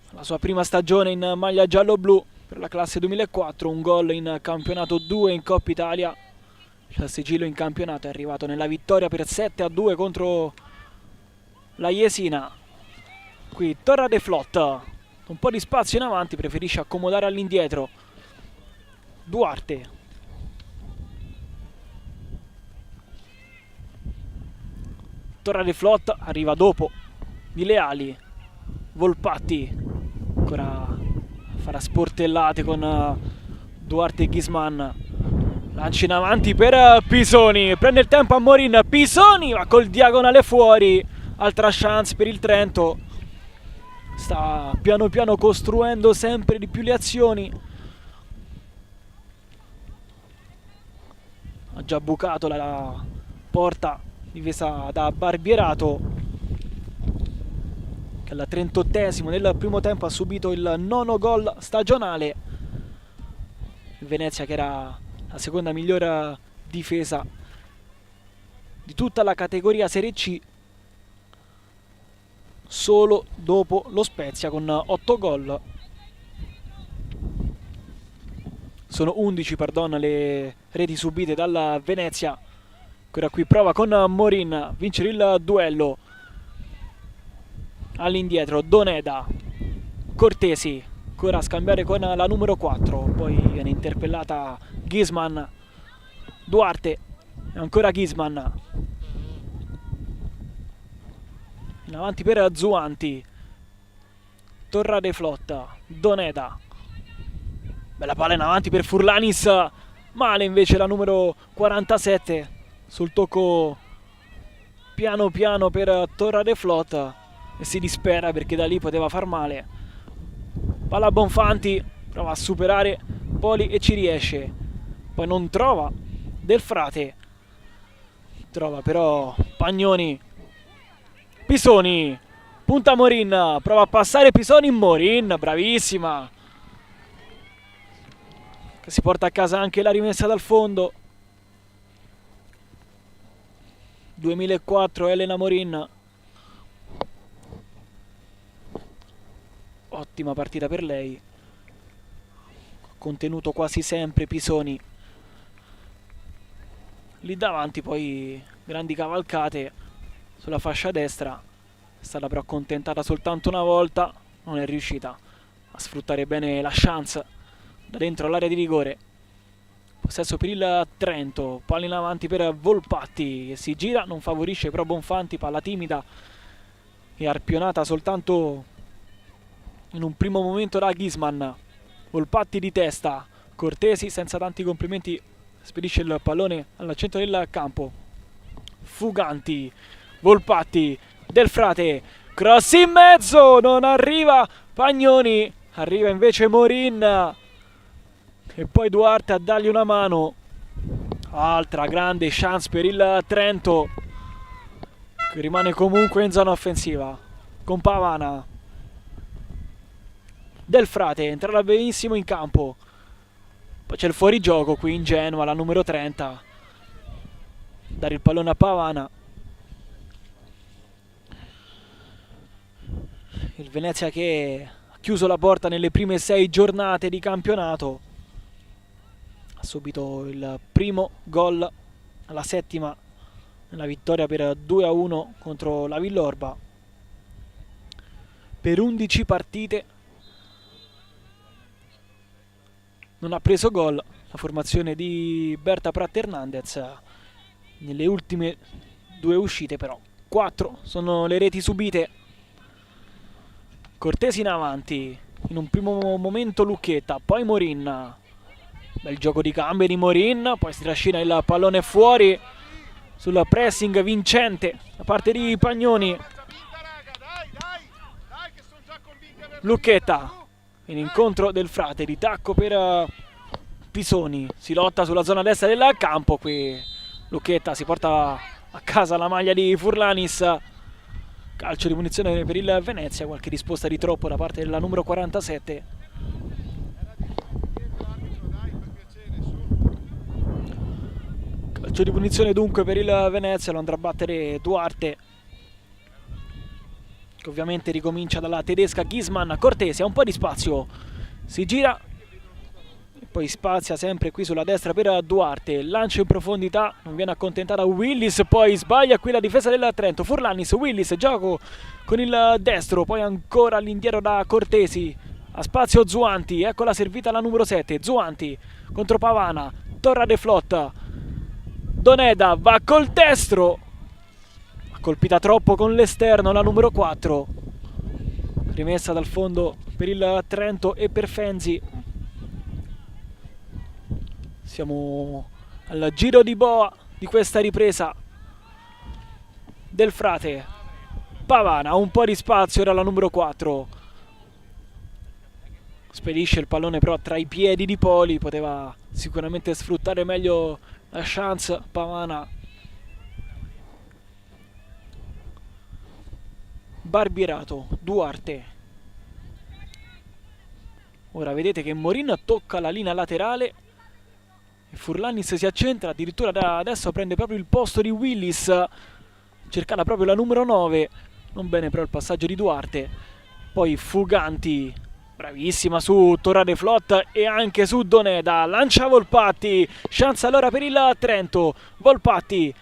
La sua prima stagione in maglia giallo-blu per la classe 2004. Un gol in campionato, 2 in Coppa Italia. Il sigillo in campionato è arrivato nella vittoria per 7-2 contro la Jesina. Qui Torra De Flot, un po' di spazio in avanti, preferisce accomodare all'indietro. Duarte. Torra De Flot arriva dopo di Leali. Volpatti ancora farà sportellate con Duarte e Ghisman. Lanci in avanti per Pisoni, prende il tempo a Morin. Pisoni va col diagonale fuori. Altra chance per il Trento. Sta piano piano costruendo sempre di più le azioni. Ha già bucato la porta difesa da Barbierato, che alla 38° del primo tempo ha subito il 9° gol stagionale. il Venezia che era la seconda miglior difesa di tutta la categoria Serie C, solo dopo lo Spezia con 8 gol. Sono 11, pardon, le reti subite dal Venezia. Ora qui prova con Morin a vincere il duello. All'indietro Doneda, Cortesi, ancora a scambiare con la numero 4, poi viene interpellata Ghisman, Duarte, ancora Ghisman, in avanti per Zuanti, Torrade Flotta, Doneda, bella palla in avanti per Furlanis, male invece la numero 47, sul tocco piano piano per Torrade Flotta e si dispera perché da lì poteva far male. Palla Bonfanti, prova a superare Poli e ci riesce, poi non trova Del Frate, trova però Pagnoni, Pisoni, punta Morin, prova a passare Pisoni, Morin, bravissima, che si porta a casa anche la rimessa dal fondo. 2004 Elena Morin, ottima partita per lei, contenuto quasi sempre Pisoni lì davanti, poi grandi cavalcate sulla fascia destra, è stata però accontentata soltanto una volta, non è riuscita a sfruttare bene la chance da dentro l'area di rigore. Possesso per il Trento, palla in avanti per Volpatti che si gira, non favorisce però Bonfanti, palla timida e arpionata soltanto in un primo momento da Ghisman. Volpatti di testa, Cortesi senza tanti complimenti spedisce il pallone al centro del campo. Fuganti, Volpatti, Del Frate, cross in mezzo, non arriva Pagnoni, arriva invece Morin e poi Duarte a dargli una mano. Altra grande chance per il Trento che rimane comunque in zona offensiva con Pavana. Del Frate entrerà benissimo in campo, poi c'è il fuorigioco qui in Genoa, la numero 30, dare il pallone a Pavana. Il Venezia che ha chiuso la porta nelle prime 6 giornate di campionato, ha subito il primo gol alla 7ª nella vittoria per 2-1 contro la Villorba. Per 11 partite non ha preso gol la formazione di Berta Pratt Hernandez. Nelle ultime 2 uscite però 4 sono le reti subite. Cortesi in avanti, in un primo momento Lucchetta, poi Morin, bel gioco di cambio di Morin, poi si trascina il pallone fuori sul pressing vincente da parte di Pagnoni. Lucchetta in incontro Del Frate, di tacco per Pisoni, si lotta sulla zona destra del campo, qui Lucchetta si porta a casa la maglia di Furlanis, calcio di punizione per il Venezia, qualche risposta di troppo da parte della numero 47. Calcio di punizione dunque per il Venezia, lo andrà a battere Duarte, che ovviamente ricomincia dalla tedesca Ghisman. Cortesi ha un po' di spazio, si gira e poi spazia sempre qui sulla destra per Duarte, lancio in profondità, non viene accontentata Willis, poi sbaglia qui la difesa del Trento. Furlanis, Willis, gioco con il destro, poi ancora all'indietro da Cortesi, a spazio Zuanti, ecco la servita alla numero 7, Zuanti contro Pavana, Torrade Flotta, Doneda va col destro, colpita troppo con l'esterno la numero 4, rimessa dal fondo per il Trento e per Fenzi. Siamo al giro di boa di questa ripresa. Del Frate, Pavana, un po' di spazio era la numero 4, spedisce il pallone però tra i piedi di Poli, poteva sicuramente sfruttare meglio la chance Pavana. Barbierato, Duarte, ora vedete che Morin tocca la linea laterale Furlanis si accentra, addirittura adesso prende proprio il posto di Willis, cercava proprio la numero 9, non bene però il passaggio di Duarte, poi Fuganti, bravissima su Torrare Flot e anche su Doneda, lancia Volpatti, chance allora per il Trento, Volpatti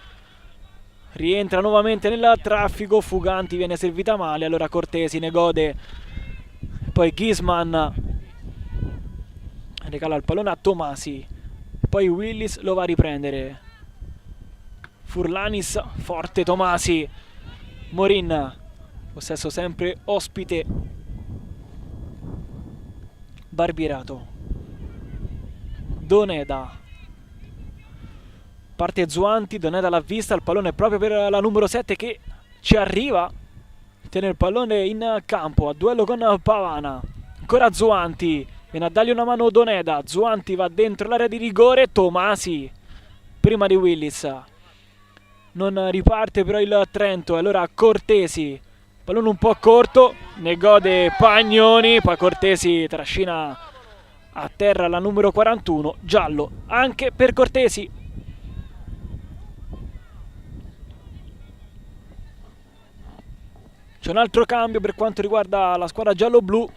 rientra nuovamente nel traffico, Fuganti viene servita male, allora Cortesi ne gode, poi Ghisman regala il pallone a Tomasi, poi Willis lo va a riprendere, Furlanis, forte Tomasi, Morin, possesso sempre ospite, Barbirato, Doneda, parte Zuanti, Doneda l'ha vista, il pallone è proprio per la numero 7 che ci arriva, tiene il pallone in campo, a duello con Pavana, ancora Zuanti, viene a dargli una mano Doneda, Zuanti va dentro l'area di rigore, Tomasi, prima di Willis, non riparte però il Trento, e allora Cortesi, pallone un po' corto, ne gode Pagnoni, poi Cortesi trascina a terra la numero 41, giallo anche per Cortesi. C'è un altro cambio per quanto riguarda la squadra giallo-blu.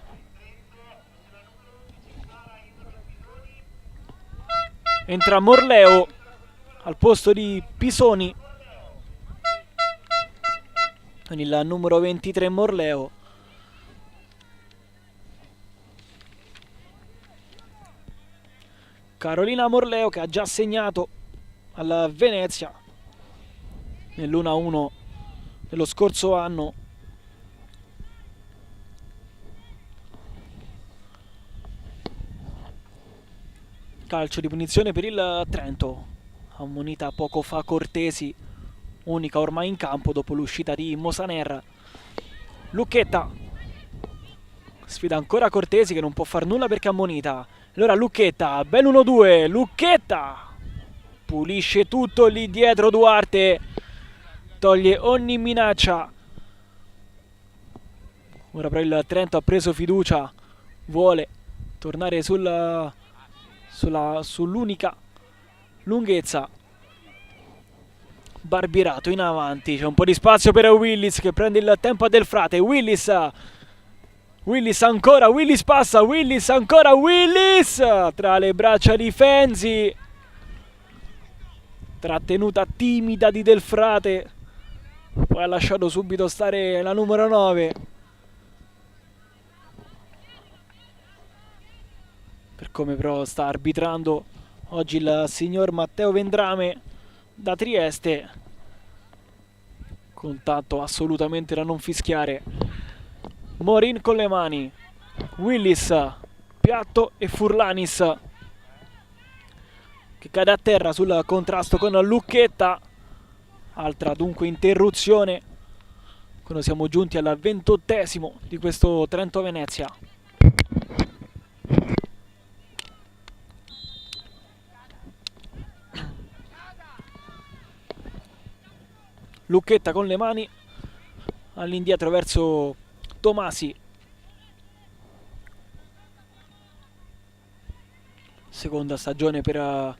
Entra Morleo al posto di Pisoni, con il numero 23 Morleo. Carolina Morleo che ha già segnato al Venezia nell'1-1 dello scorso anno. Calcio di punizione per il Trento, ammonita poco fa Cortesi, unica ormai in campo dopo l'uscita di Mosaner. Lucchetta sfida ancora Cortesi che non può far nulla perché ammonita. Allora Lucchetta, bel 1-2, Lucchetta pulisce tutto lì dietro Duarte, toglie ogni minaccia. Ora però il Trento ha preso fiducia, vuole tornare sull'unica lunghezza. Barbirato in avanti, c'è un po' di spazio per Willis che prende il tempo a Del Frate. Willis ancora, Willis passa, Willis ancora, Willis tra le braccia di Fenzi, trattenuta timida di Del Frate, poi ha lasciato subito stare la numero 9. Per come però sta arbitrando oggi il signor Matteo Vendrame da Trieste, contatto assolutamente da non fischiare. Morin con le mani, Willis, piatto e Furlanis che cade a terra sul contrasto con Lucchetta, altra dunque interruzione quando siamo giunti al 28esimo di questo Trento-Venezia. Lucchetta con le mani all'indietro verso Tomasi, seconda stagione per la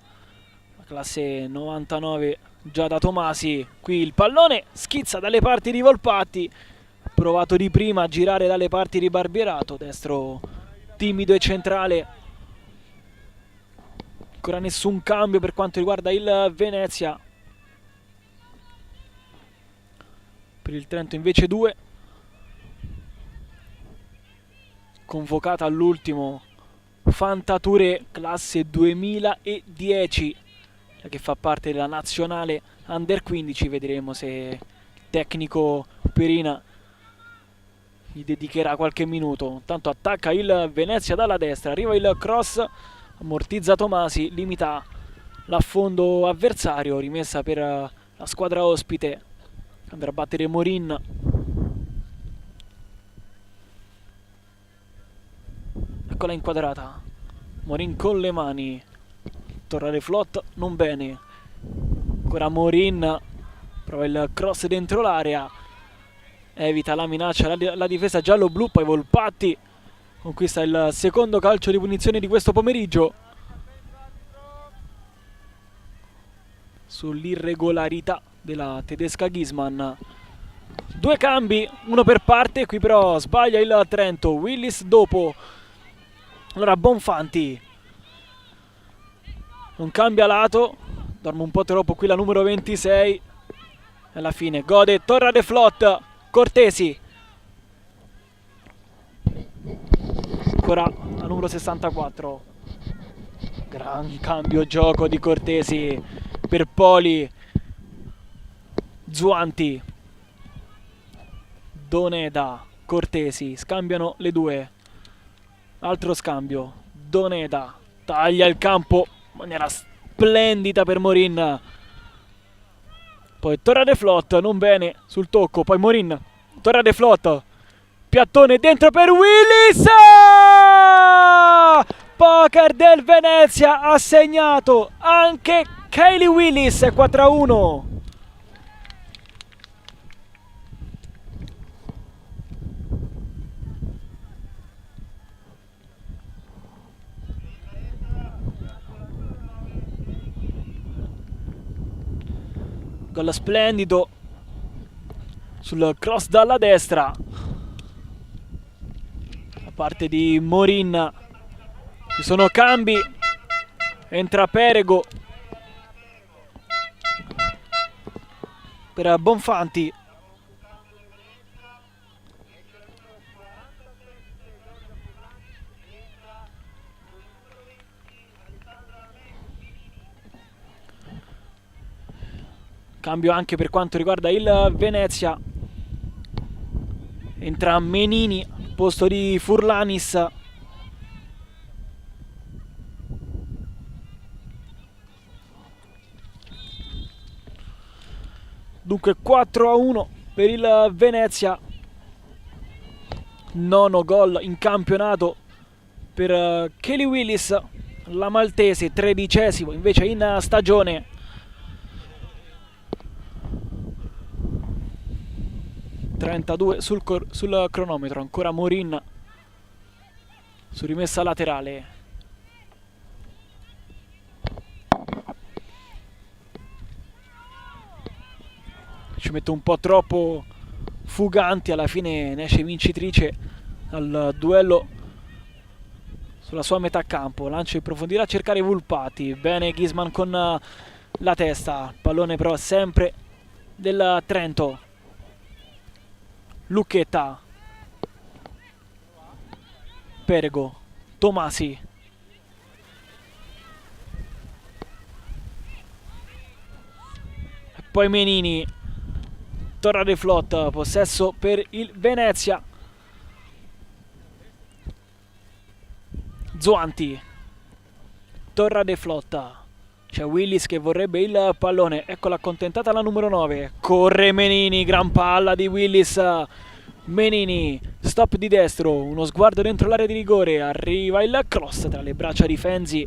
classe 99 già da Tomasi. Qui il pallone schizza dalle parti di Volpatti, provato di prima a girare dalle parti di Barbirato, destro timido e centrale. Ancora nessun cambio per quanto riguarda il Venezia. Per il Trento invece 2, convocata all'ultimo Fanta Touré, classe 2010, che fa parte della nazionale Under 15. Vedremo se il tecnico Perina gli dedicherà qualche minuto. Tanto attacca il Venezia dalla destra, arriva il cross, ammortizza Tomasi, limita l'affondo avversario, rimessa per la squadra ospite, andrà a battere Morin. Eccola inquadrata, Morin con le mani, tornare Flot non bene, ancora Morin, prova il cross dentro l'area, evita la minaccia la difesa giallo-blu, poi Volpatti conquista il secondo calcio di punizione di questo pomeriggio. sull'irregolarità della tedesca Ghisman. 2 cambi, uno per parte, qui però sbaglia il Trento. Willis dopo. Allora Bonfanti non cambia lato, dorme un po' troppo qui la numero 26. Alla fine gode Torra de Flot. Cortesi, ancora la numero 64. Gran cambio gioco di Cortesi per Poli. Zuanti, Doneda, Cortesi, scambiano le due. Altro scambio, Doneda taglia il campo in maniera splendida per Morin. Poi Torra de Flot, non bene sul tocco, poi Morin, Torra de Flot, piattone dentro per Willis. Poker del Venezia, ha segnato anche Kaylee Willis, 4-1. Gol splendido sul cross dalla destra da parte di Morin. Ci sono cambi, entra Perego per Bonfanti. Cambio anche per quanto riguarda il Venezia. Entra Menini al posto di Furlanis. Dunque 4-1 per il Venezia. 9 gol in campionato per Kelly Willis, la maltese, 13° invece in stagione. (32 sul cronometro). Ancora Morin su rimessa laterale. Ci mette un po' troppo Fuganti, alla fine ne esce vincitrice al duello sulla sua metà campo. Lancia in profondità a cercare Vulpati. Bene Ghisman con la testa. Pallone però sempre del Trento. Lucchetta, Perego, Tomasi, e poi Menini. Torra de Flot, possesso per il Venezia. Zuanti, Torra de Flot, c'è Willis che vorrebbe il pallone, ecco l'accontentata la numero 9. Corre Menini, gran palla di Willis. Menini, stop di destro, uno sguardo dentro l'area di rigore, arriva il cross tra le braccia di Fenzi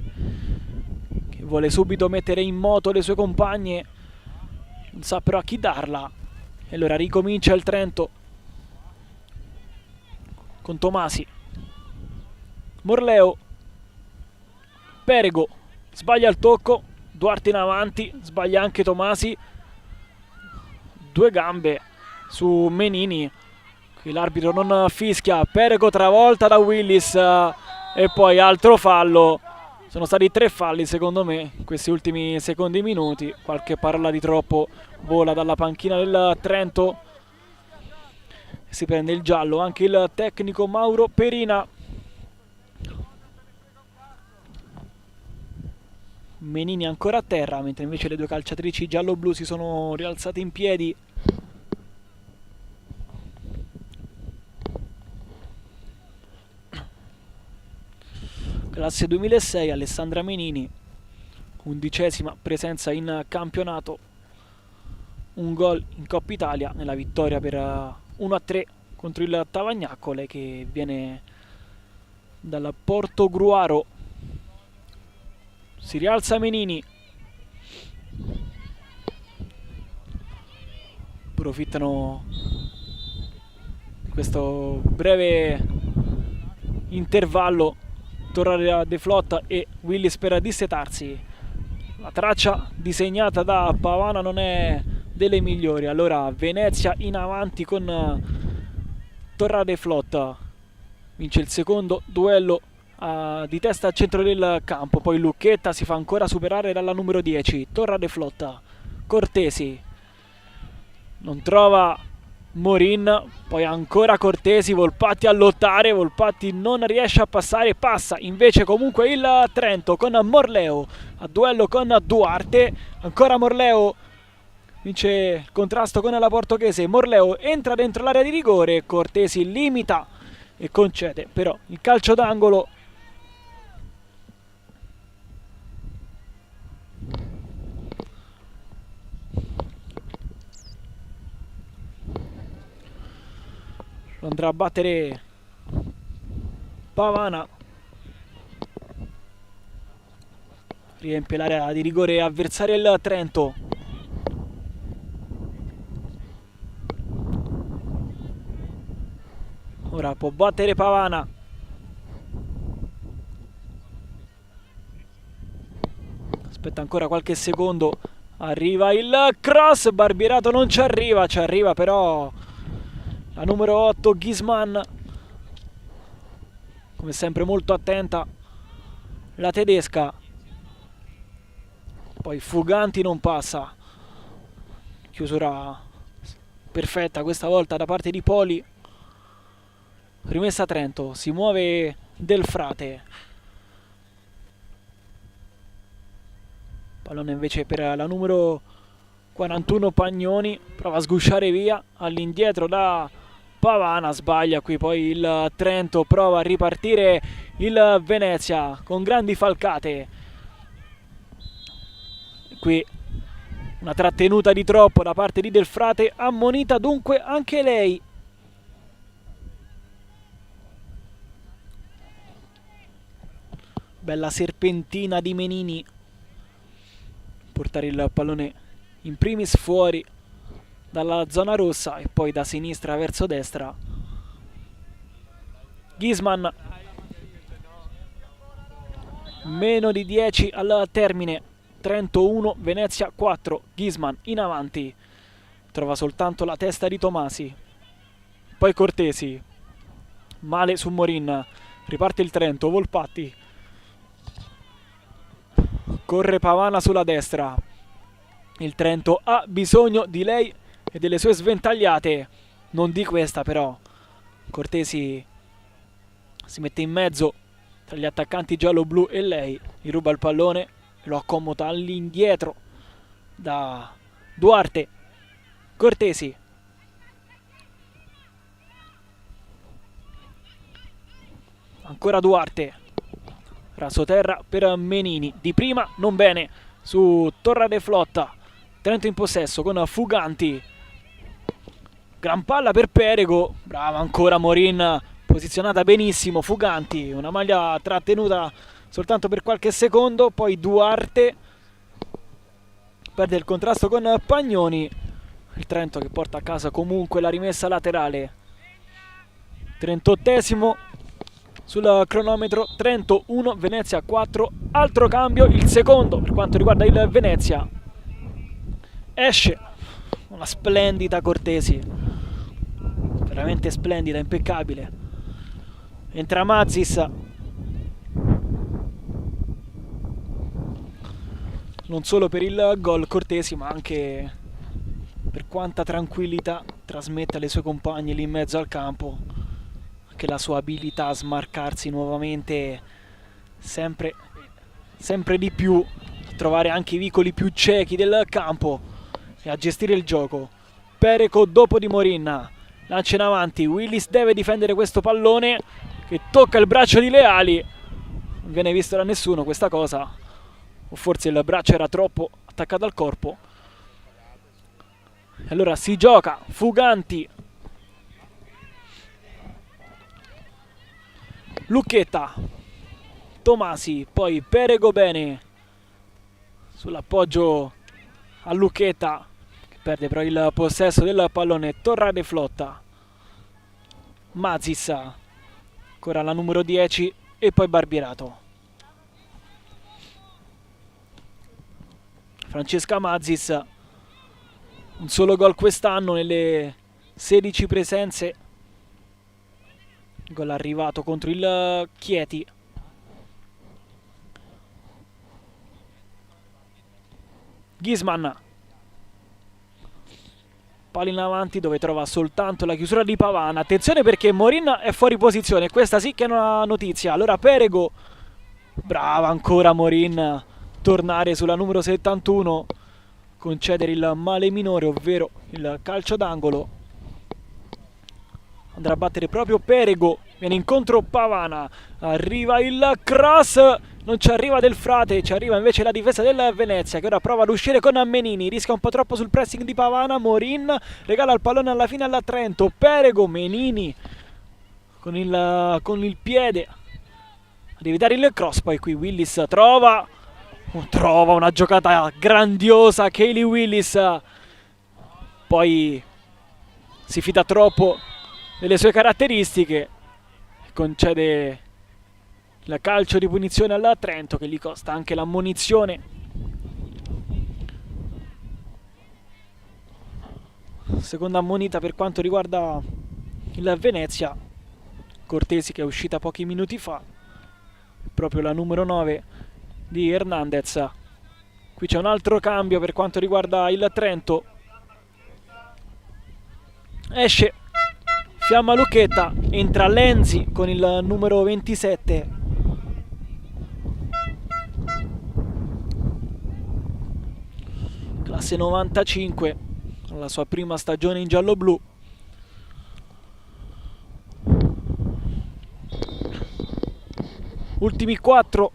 che vuole subito mettere in moto le sue compagne, non sa però a chi darla. E allora ricomincia il Trento con Tomasi, Morleo, Perego, sbaglia il tocco, Duarte in avanti, sbaglia anche Tomasi. 2 gambe su Menini, qui l'arbitro non fischia. Perego travolta da Willis e poi altro fallo. Sono stati 3 falli secondo me in questi ultimi secondi minuti. Qualche parola di troppo vola dalla panchina del Trento. Si prende il giallo anche il tecnico Mauro Perina. Menini ancora a terra, mentre invece le 2 calciatrici giallo-blu si sono rialzate in piedi. Classe 2006, Alessandra Menini, 11ª presenza in campionato, un gol in Coppa Italia nella vittoria per 1-3 contro il Tavagnacco, lei che viene dal Portogruaro. Si rialza Menini, approfittano di questo breve intervallo Torra de Flot e Willis per dissetarsi. La traccia disegnata da Pavana non è delle migliori. Allora Venezia in avanti con Torrade Flotta. Vince il secondo duello di testa al centro del campo. Poi Lucchetta si fa ancora superare dalla numero 10. Torrade Flotta. Cortesi. Non trova Morin. Poi ancora Cortesi. Volpatti a lottare. Volpatti non riesce a passare. Passa invece comunque il Trento con Morleo. A duello con Duarte. Ancora Morleo. Vince il contrasto con la portoghese. Morleo entra dentro l'area di rigore. Cortesi limita e concede però il calcio d'angolo. Lo andrà a battere Pavana. Riempie l'area di rigore avversaria il Trento. Ora può battere Pavana. Aspetta ancora qualche secondo. Arriva il cross. Barbierato non ci arriva. Ci arriva però la numero 8 Ghisman. Come sempre molto attenta la tedesca. Poi Fuganti non passa. Chiusura perfetta questa volta da parte di Poli. Rimessa Trento, si muove Del Frate. Pallone invece per la numero 41 Pagnoni. Prova a sgusciare via. All'indietro da Pavana. Sbaglia qui poi il Trento. Prova a ripartire il Venezia con grandi falcate. Qui una trattenuta di troppo da parte di Del Frate. Ammonita dunque anche lei. Bella serpentina di Menini. Portare il pallone in primis fuori dalla zona rossa e poi da sinistra verso destra. Ghisman. Meno di 10 al termine. Trento 1, Venezia 4. Ghisman in avanti. Trova soltanto la testa di Tomasi. Poi Cortesi. Male su Morin. Riparte il Trento. Volpatti. Corre Pavana sulla destra. Il Trento ha bisogno di lei e delle sue sventagliate. Non di questa però. Cortesi si mette in mezzo tra gli attaccanti giallo-blu e lei. Gli ruba il pallone e lo accomoda all'indietro da Duarte. Cortesi. Ancora Duarte. Rasoterra per Menini. Di prima non bene su Torrade Flotta. Trento in possesso con Fuganti. Gran palla per Perego. Brava ancora Morin. Posizionata benissimo Fuganti. Una maglia trattenuta soltanto per qualche secondo. Poi Duarte perde il contrasto con Pagnoni. Il Trento che porta a casa comunque la rimessa laterale. 38esimo sul cronometro. Trento 1, Venezia 4. Altro cambio, il secondo per quanto riguarda il Venezia. Esce una splendida Cortesi, veramente splendida, impeccabile. Entra Mazis. Non solo per il gol Cortesi, ma anche per quanta tranquillità trasmette alle sue compagne lì in mezzo al campo. Anche la sua abilità a smarcarsi nuovamente sempre di più, a trovare anche i vicoli più ciechi del campo e a gestire il gioco. Perego dopo di Morin, lancia in avanti. Willis deve difendere questo pallone che tocca il braccio di Leali. Non viene visto da nessuno questa cosa, o forse il braccio era troppo attaccato al corpo. E allora si gioca. Fuganti. Lucchetta. Tomasi. Poi Perego bene sull'appoggio a Lucchetta, che perde però il possesso del pallone. Torrade Flotta. Mazis. Ancora la numero 10 e poi Barbierato. Francesca Mazzis, un solo gol quest'anno nelle 16 presenze, gol arrivato contro il Chieti. Ghisman, palla in avanti dove trova soltanto la chiusura di Pavana. Attenzione perché Morin è fuori posizione, questa sì che è una notizia. Allora Perego, brava ancora Morin, tornare sulla numero 71, concedere il male minore, ovvero il calcio d'angolo. Andrà a battere proprio Perego, viene incontro Pavana, arriva il cross, non ci arriva Del Frate, ci arriva invece la difesa del Venezia che ora prova ad uscire con Menini, rischia un po' troppo sul pressing di Pavana. Morin regala il pallone alla fine alla Trento, Perego, Menini con il piede ad evitare il cross, poi qui Willis trova una giocata grandiosa, Kaylee Willis, poi si fida troppo delle sue caratteristiche, concede il calcio di punizione alla Trento che gli costa anche l'ammonizione. Seconda ammonita per quanto riguarda il Venezia, Cortesi che è uscita pochi minuti fa, proprio la numero 9 di Hernandez. Qui c'è un altro cambio per quanto riguarda il Trento, esce Fiamma Lucchetta, entra Lenzi con il numero 27. Classe 95, la sua prima stagione in giallo-blu. Ultimi 4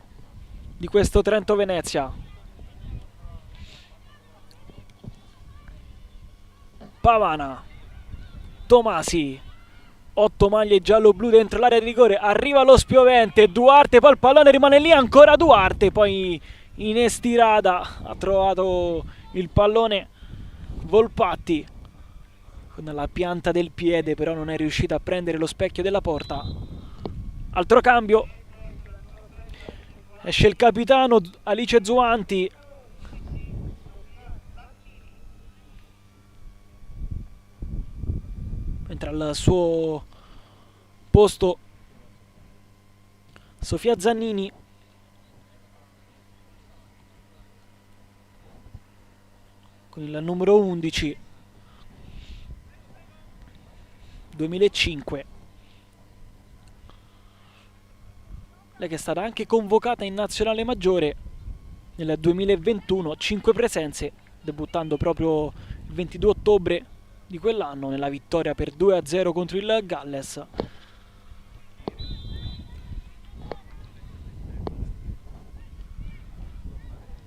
di questo Trento-Venezia. Pavana, Tomasi, 8 maglie giallo-blu dentro l'area di rigore, arriva lo spiovente, Duarte, poi il pallone rimane lì, ancora Duarte, poi in estirada ha trovato il pallone Volpatti con la pianta del piede, però non è riuscita a prendere lo specchio della porta. Altro cambio, esce il capitano Alice Zuanti, entra al suo posto Sofia Zannini. Con il numero 11 2005. Lei che è stata anche convocata in nazionale maggiore nel 2021, 5 presenze, debuttando proprio il 22 ottobre di quell'anno nella vittoria per 2-0 contro il Galles.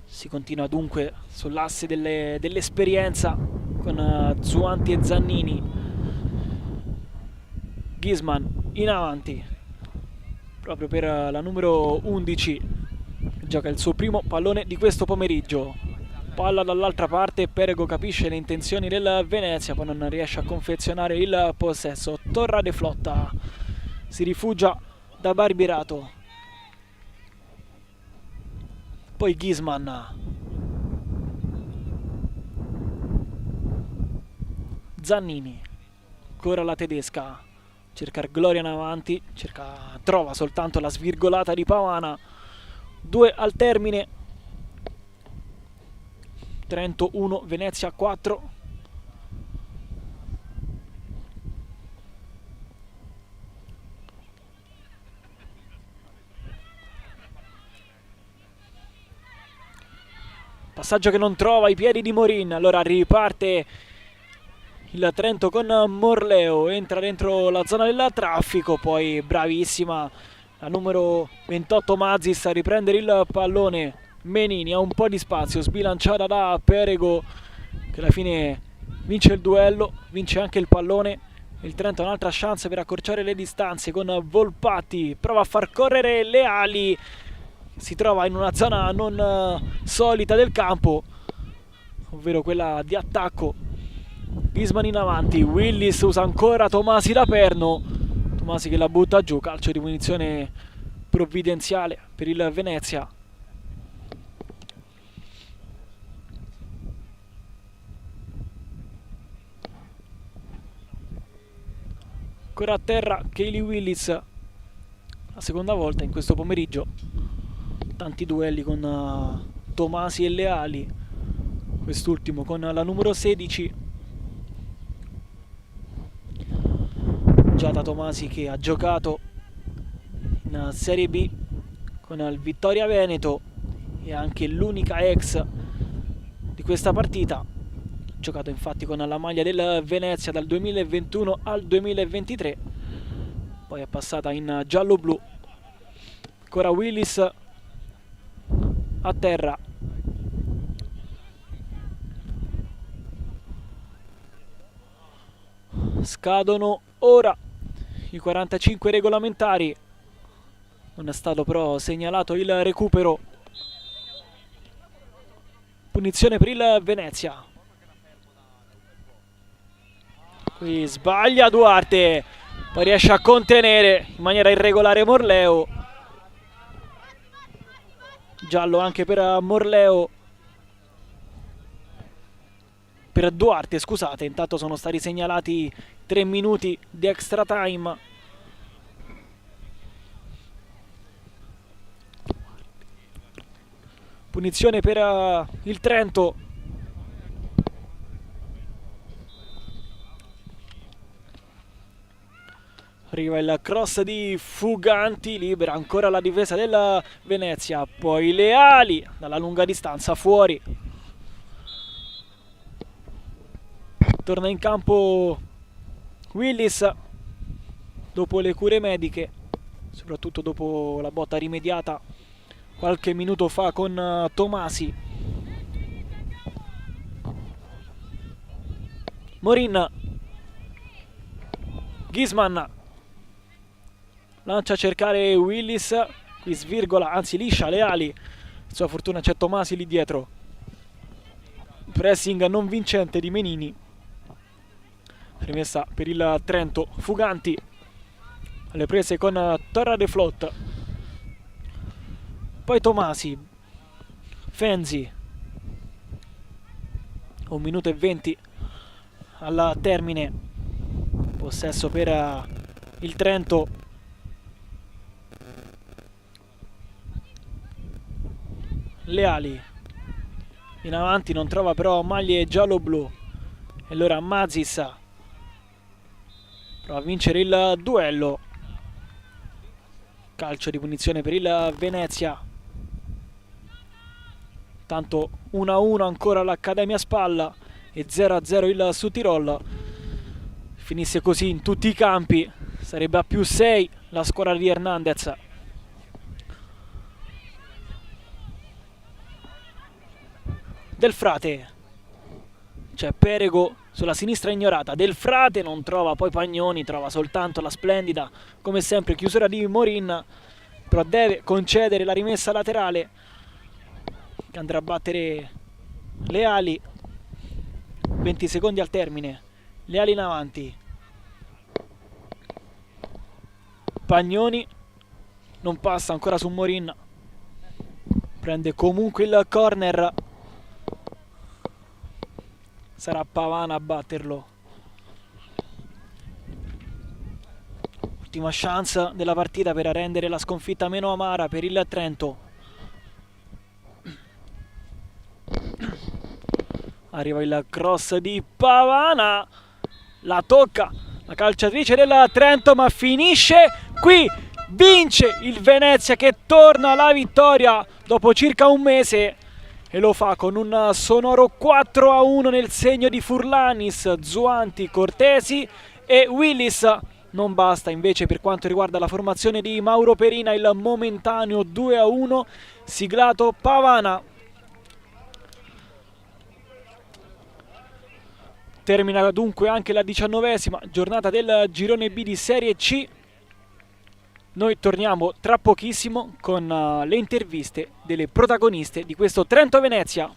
Si continua dunque sull'asse dell'esperienza con Zuanti e Zannini. Ghisman in avanti proprio per la numero 11, gioca il suo primo pallone di questo pomeriggio. Palla dall'altra parte, Perego capisce le intenzioni del Venezia, poi non riesce a confezionare il possesso. Torra de Flotta si rifugia da Barbirato, poi Ghisman, Zannini, ancora la tedesca, cerca Gloria in avanti, trova soltanto la svirgolata di Pavana. 2 al termine, Trento 1, Venezia 4. Passaggio che non trova i piedi di Morin, allora riparte il Trento con Morleo, entra dentro la zona del traffico, poi bravissima la numero 28 Mazzis a riprendere il pallone. Menini ha un po' di spazio, sbilanciata da Perego che alla fine vince il duello, vince anche il pallone. Il Trento ha un'altra chance per accorciare le distanze con Volpatti, prova a far correre le ali, si trova in una zona non solita del campo, ovvero quella di attacco. Ghisman in avanti, Willis usa ancora Tomasi da perno, Tomasi che la butta giù, calcio di punizione provvidenziale per il Venezia. Ancora a terra Kaylee Willis, la seconda volta in questo pomeriggio. Tanti duelli con Tomasi e Leali, quest'ultimo con la numero 16, Giada Tomasi, che ha giocato in Serie B con il Vittoria Veneto e anche l'unica ex di questa partita. Ha giocato infatti con la maglia del Venezia dal 2021 al 2023, poi è passata in giallo-blu. Ancora Willis a terra, scadono ora i 45 regolamentari, non è stato però segnalato il recupero. Punizione per il Venezia. Qui sbaglia Duarte, poi riesce a contenere in maniera irregolare Morleo. Giallo anche per Morleo, per Duarte, scusate. Intanto sono stati segnalati 3 minuti di extra time. Punizione per il Trento. Arriva il cross di Fuganti, libera ancora la difesa della Venezia, poi Leali dalla lunga distanza fuori. Torna in campo Willis dopo le cure mediche, soprattutto dopo la botta rimediata qualche minuto fa con Tomasi. Morin, Ghisman lancia a cercare Willis, qui svirgola, anzi liscia Leali, per sua fortuna c'è Tomasi lì dietro. Pressing non vincente di Menini, rimessa per il Trento. Fuganti alle prese con Torra de Flot, poi Tomasi, Fenzi, 1 minuto e 20 al termine, possesso per il Trento. Leali in avanti, non trova però maglie giallo-blu, e allora Mazis prova a vincere il duello. Calcio di punizione per il Venezia. Tanto 1-1 ancora l'Accademia Spalla e 0-0 il Südtirol. Finisse così in tutti i campi sarebbe a +6 la squadra di Hernandez. Del Frate, c'è Perego sulla sinistra ignorata, Del Frate non trova poi Pagnoni, trova soltanto la splendida, come sempre, chiusura di Morin, però deve concedere la rimessa laterale che andrà a battere Leali. 20 secondi al termine, Leali in avanti, Pagnoni non passa ancora su Morin, prende comunque il corner, sarà Pavana a batterlo. Ultima chance della partita per rendere la sconfitta meno amara per il Trento. Arriva il cross di Pavana, la tocca la calciatrice del Trento, ma finisce qui. Vince il Venezia, che torna alla vittoria dopo circa un mese, e lo fa con un sonoro 4-1 nel segno di Furlanis, Zuanti, Cortesi e Willis. Non basta invece per quanto riguarda la formazione di Mauro Perina, il momentaneo 2-1 siglato Pavana. Termina dunque anche la 19ª giornata del girone B di Serie C. Noi torniamo tra pochissimo con le interviste delle protagoniste di questo Trento-Venezia.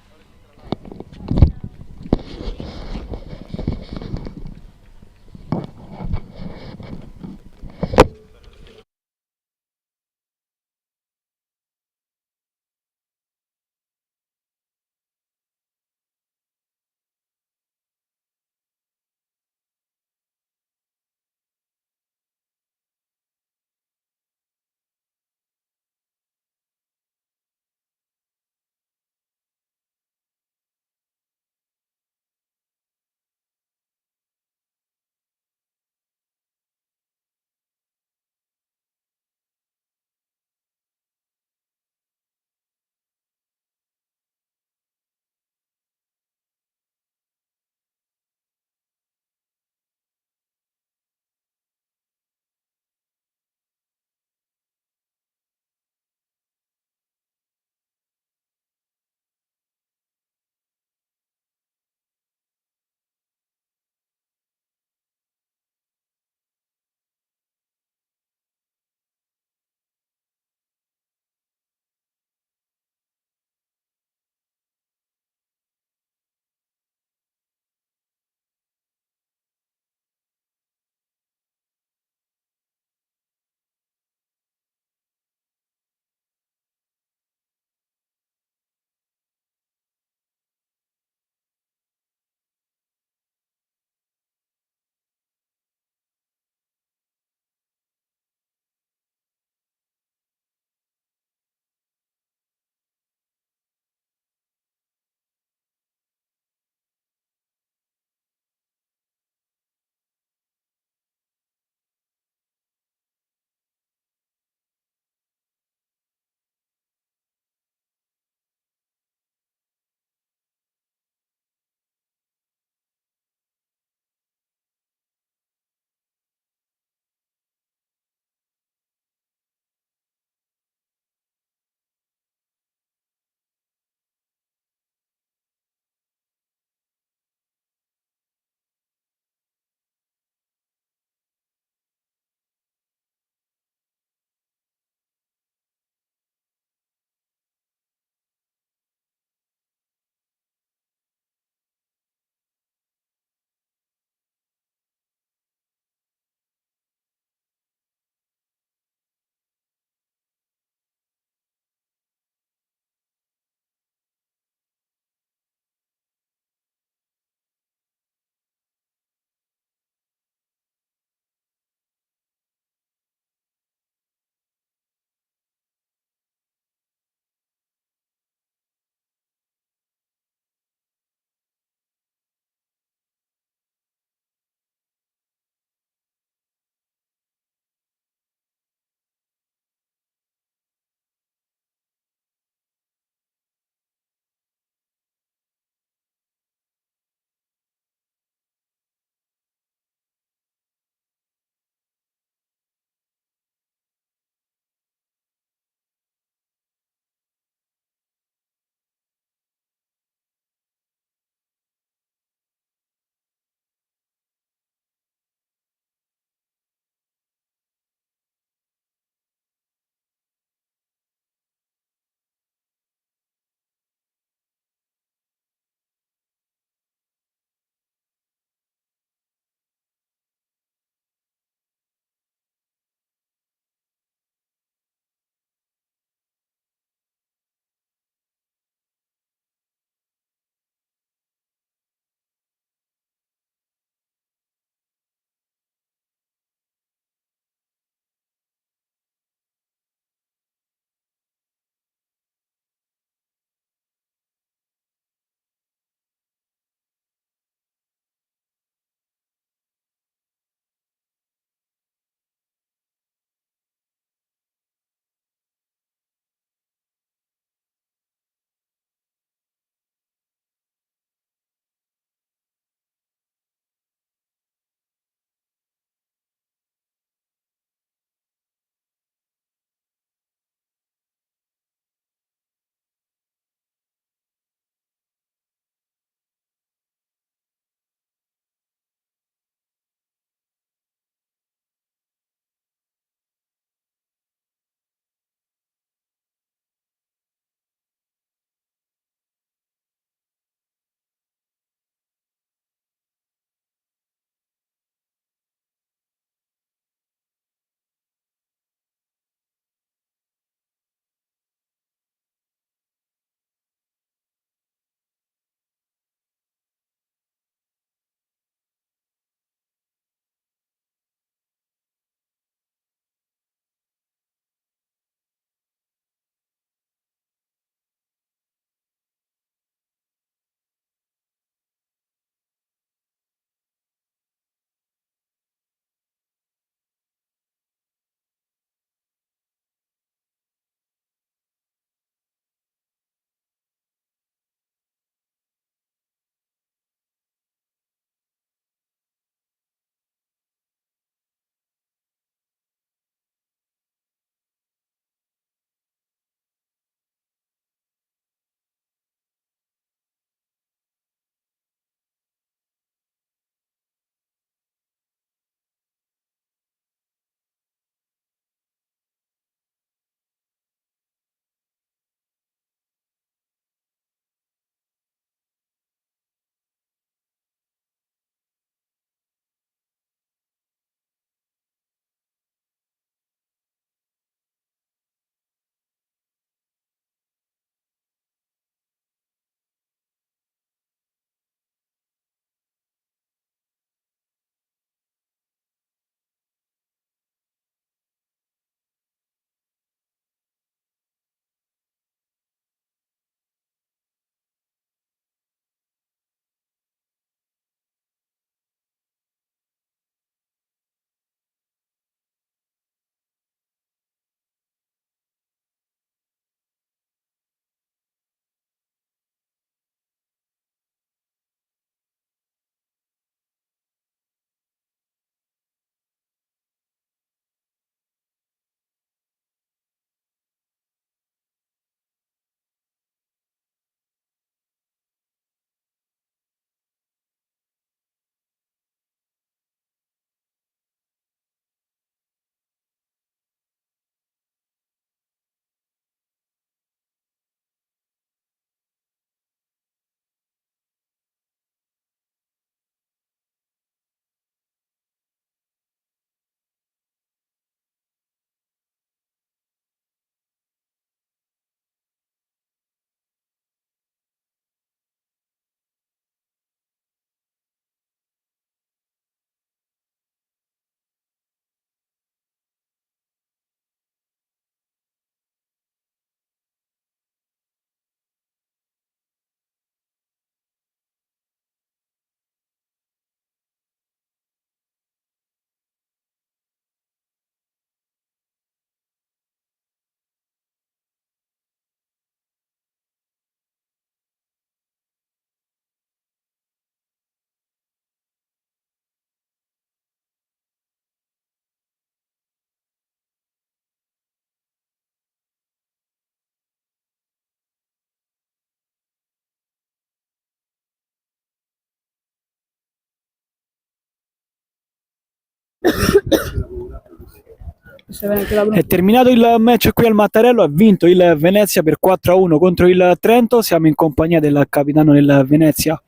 È terminato il match qui al Mattarello, ha vinto il Venezia per 4-1 contro il Trento. Siamo in compagnia del capitano del Venezia,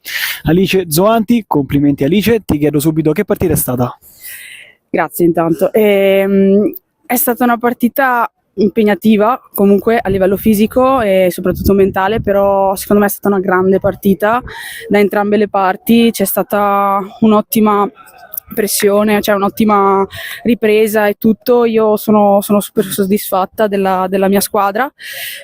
Alice Zoanti. Complimenti Alice, ti chiedo subito che partita è stata? Grazie intanto. È stata una partita impegnativa comunque a livello fisico e soprattutto mentale, però secondo me è stata una grande partita da entrambe le parti. C'è stata un'ottima pressione, cioè un'ottima ripresa e tutto. Io sono super soddisfatta della mia squadra,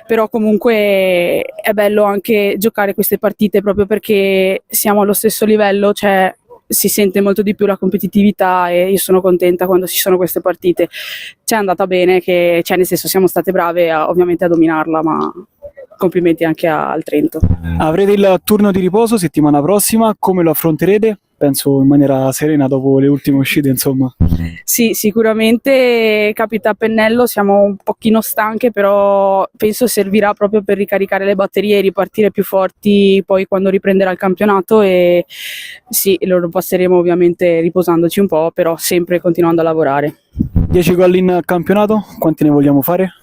però comunque è bello anche giocare queste partite proprio perché siamo allo stesso livello, cioè si sente molto di più la competitività e io sono contenta quando ci sono queste partite. Ci è andata bene, cioè nel senso siamo state brave ovviamente a dominarla, ma complimenti anche al Trento. Avrete il turno di riposo settimana prossima, come lo affronterete? Penso in maniera serena dopo le ultime uscite, insomma. Sì, sicuramente capita a pennello, siamo un pochino stanche, però penso servirà proprio per ricaricare le batterie e ripartire più forti poi quando riprenderà il campionato, e sì, lo passeremo ovviamente riposandoci un po', però sempre continuando a lavorare. 10 gol in campionato, quanti ne vogliamo fare?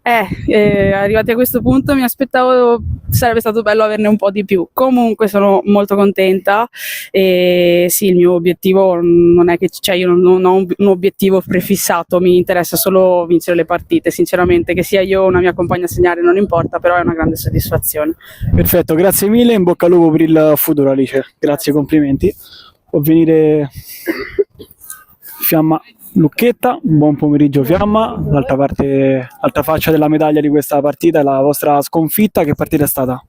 Arrivati a questo punto mi aspettavo, sarebbe stato bello averne un po' di più. Comunque sono molto contenta e sì, il mio obiettivo non è che, cioè io non ho un obiettivo prefissato, mi interessa solo vincere le partite, sinceramente, che sia io o una mia compagna a segnare non importa, però è una grande soddisfazione. Perfetto, grazie mille, in bocca al lupo per il futuro Alice, grazie, complimenti. Può venire Fiamma Lucchetta, buon pomeriggio Fiamma, l'altra faccia della medaglia di questa partita è la vostra sconfitta. Che partita è stata?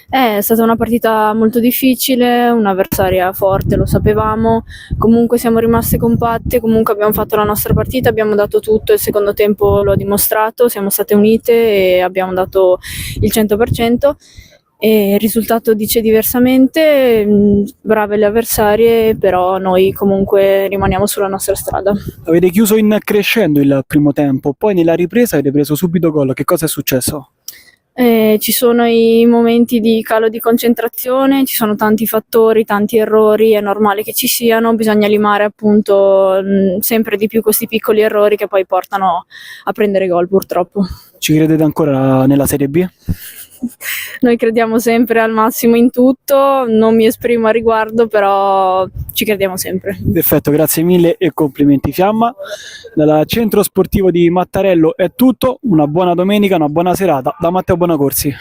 È stata una partita molto difficile, un'avversaria forte, lo sapevamo, comunque siamo rimaste compatte, comunque abbiamo fatto la nostra partita, abbiamo dato tutto, il secondo tempo lo ha dimostrato, siamo state unite e abbiamo dato il 100%. E il risultato dice diversamente, brave le avversarie, però noi comunque rimaniamo sulla nostra strada. Avete chiuso in crescendo il primo tempo, poi nella ripresa avete preso subito gol. Che cosa è successo? Ci sono i momenti di calo di concentrazione, ci sono tanti fattori, tanti errori, è normale che ci siano, bisogna limare appunto sempre di più questi piccoli errori che poi portano a prendere gol purtroppo. Ci credete ancora nella Serie B? Noi crediamo sempre al massimo in tutto, non mi esprimo a riguardo, però ci crediamo sempre. Perfetto, grazie mille e complimenti Fiamma. Dal centro sportivo di Mattarello è tutto, una buona domenica, una buona serata da Matteo Bonacorsi.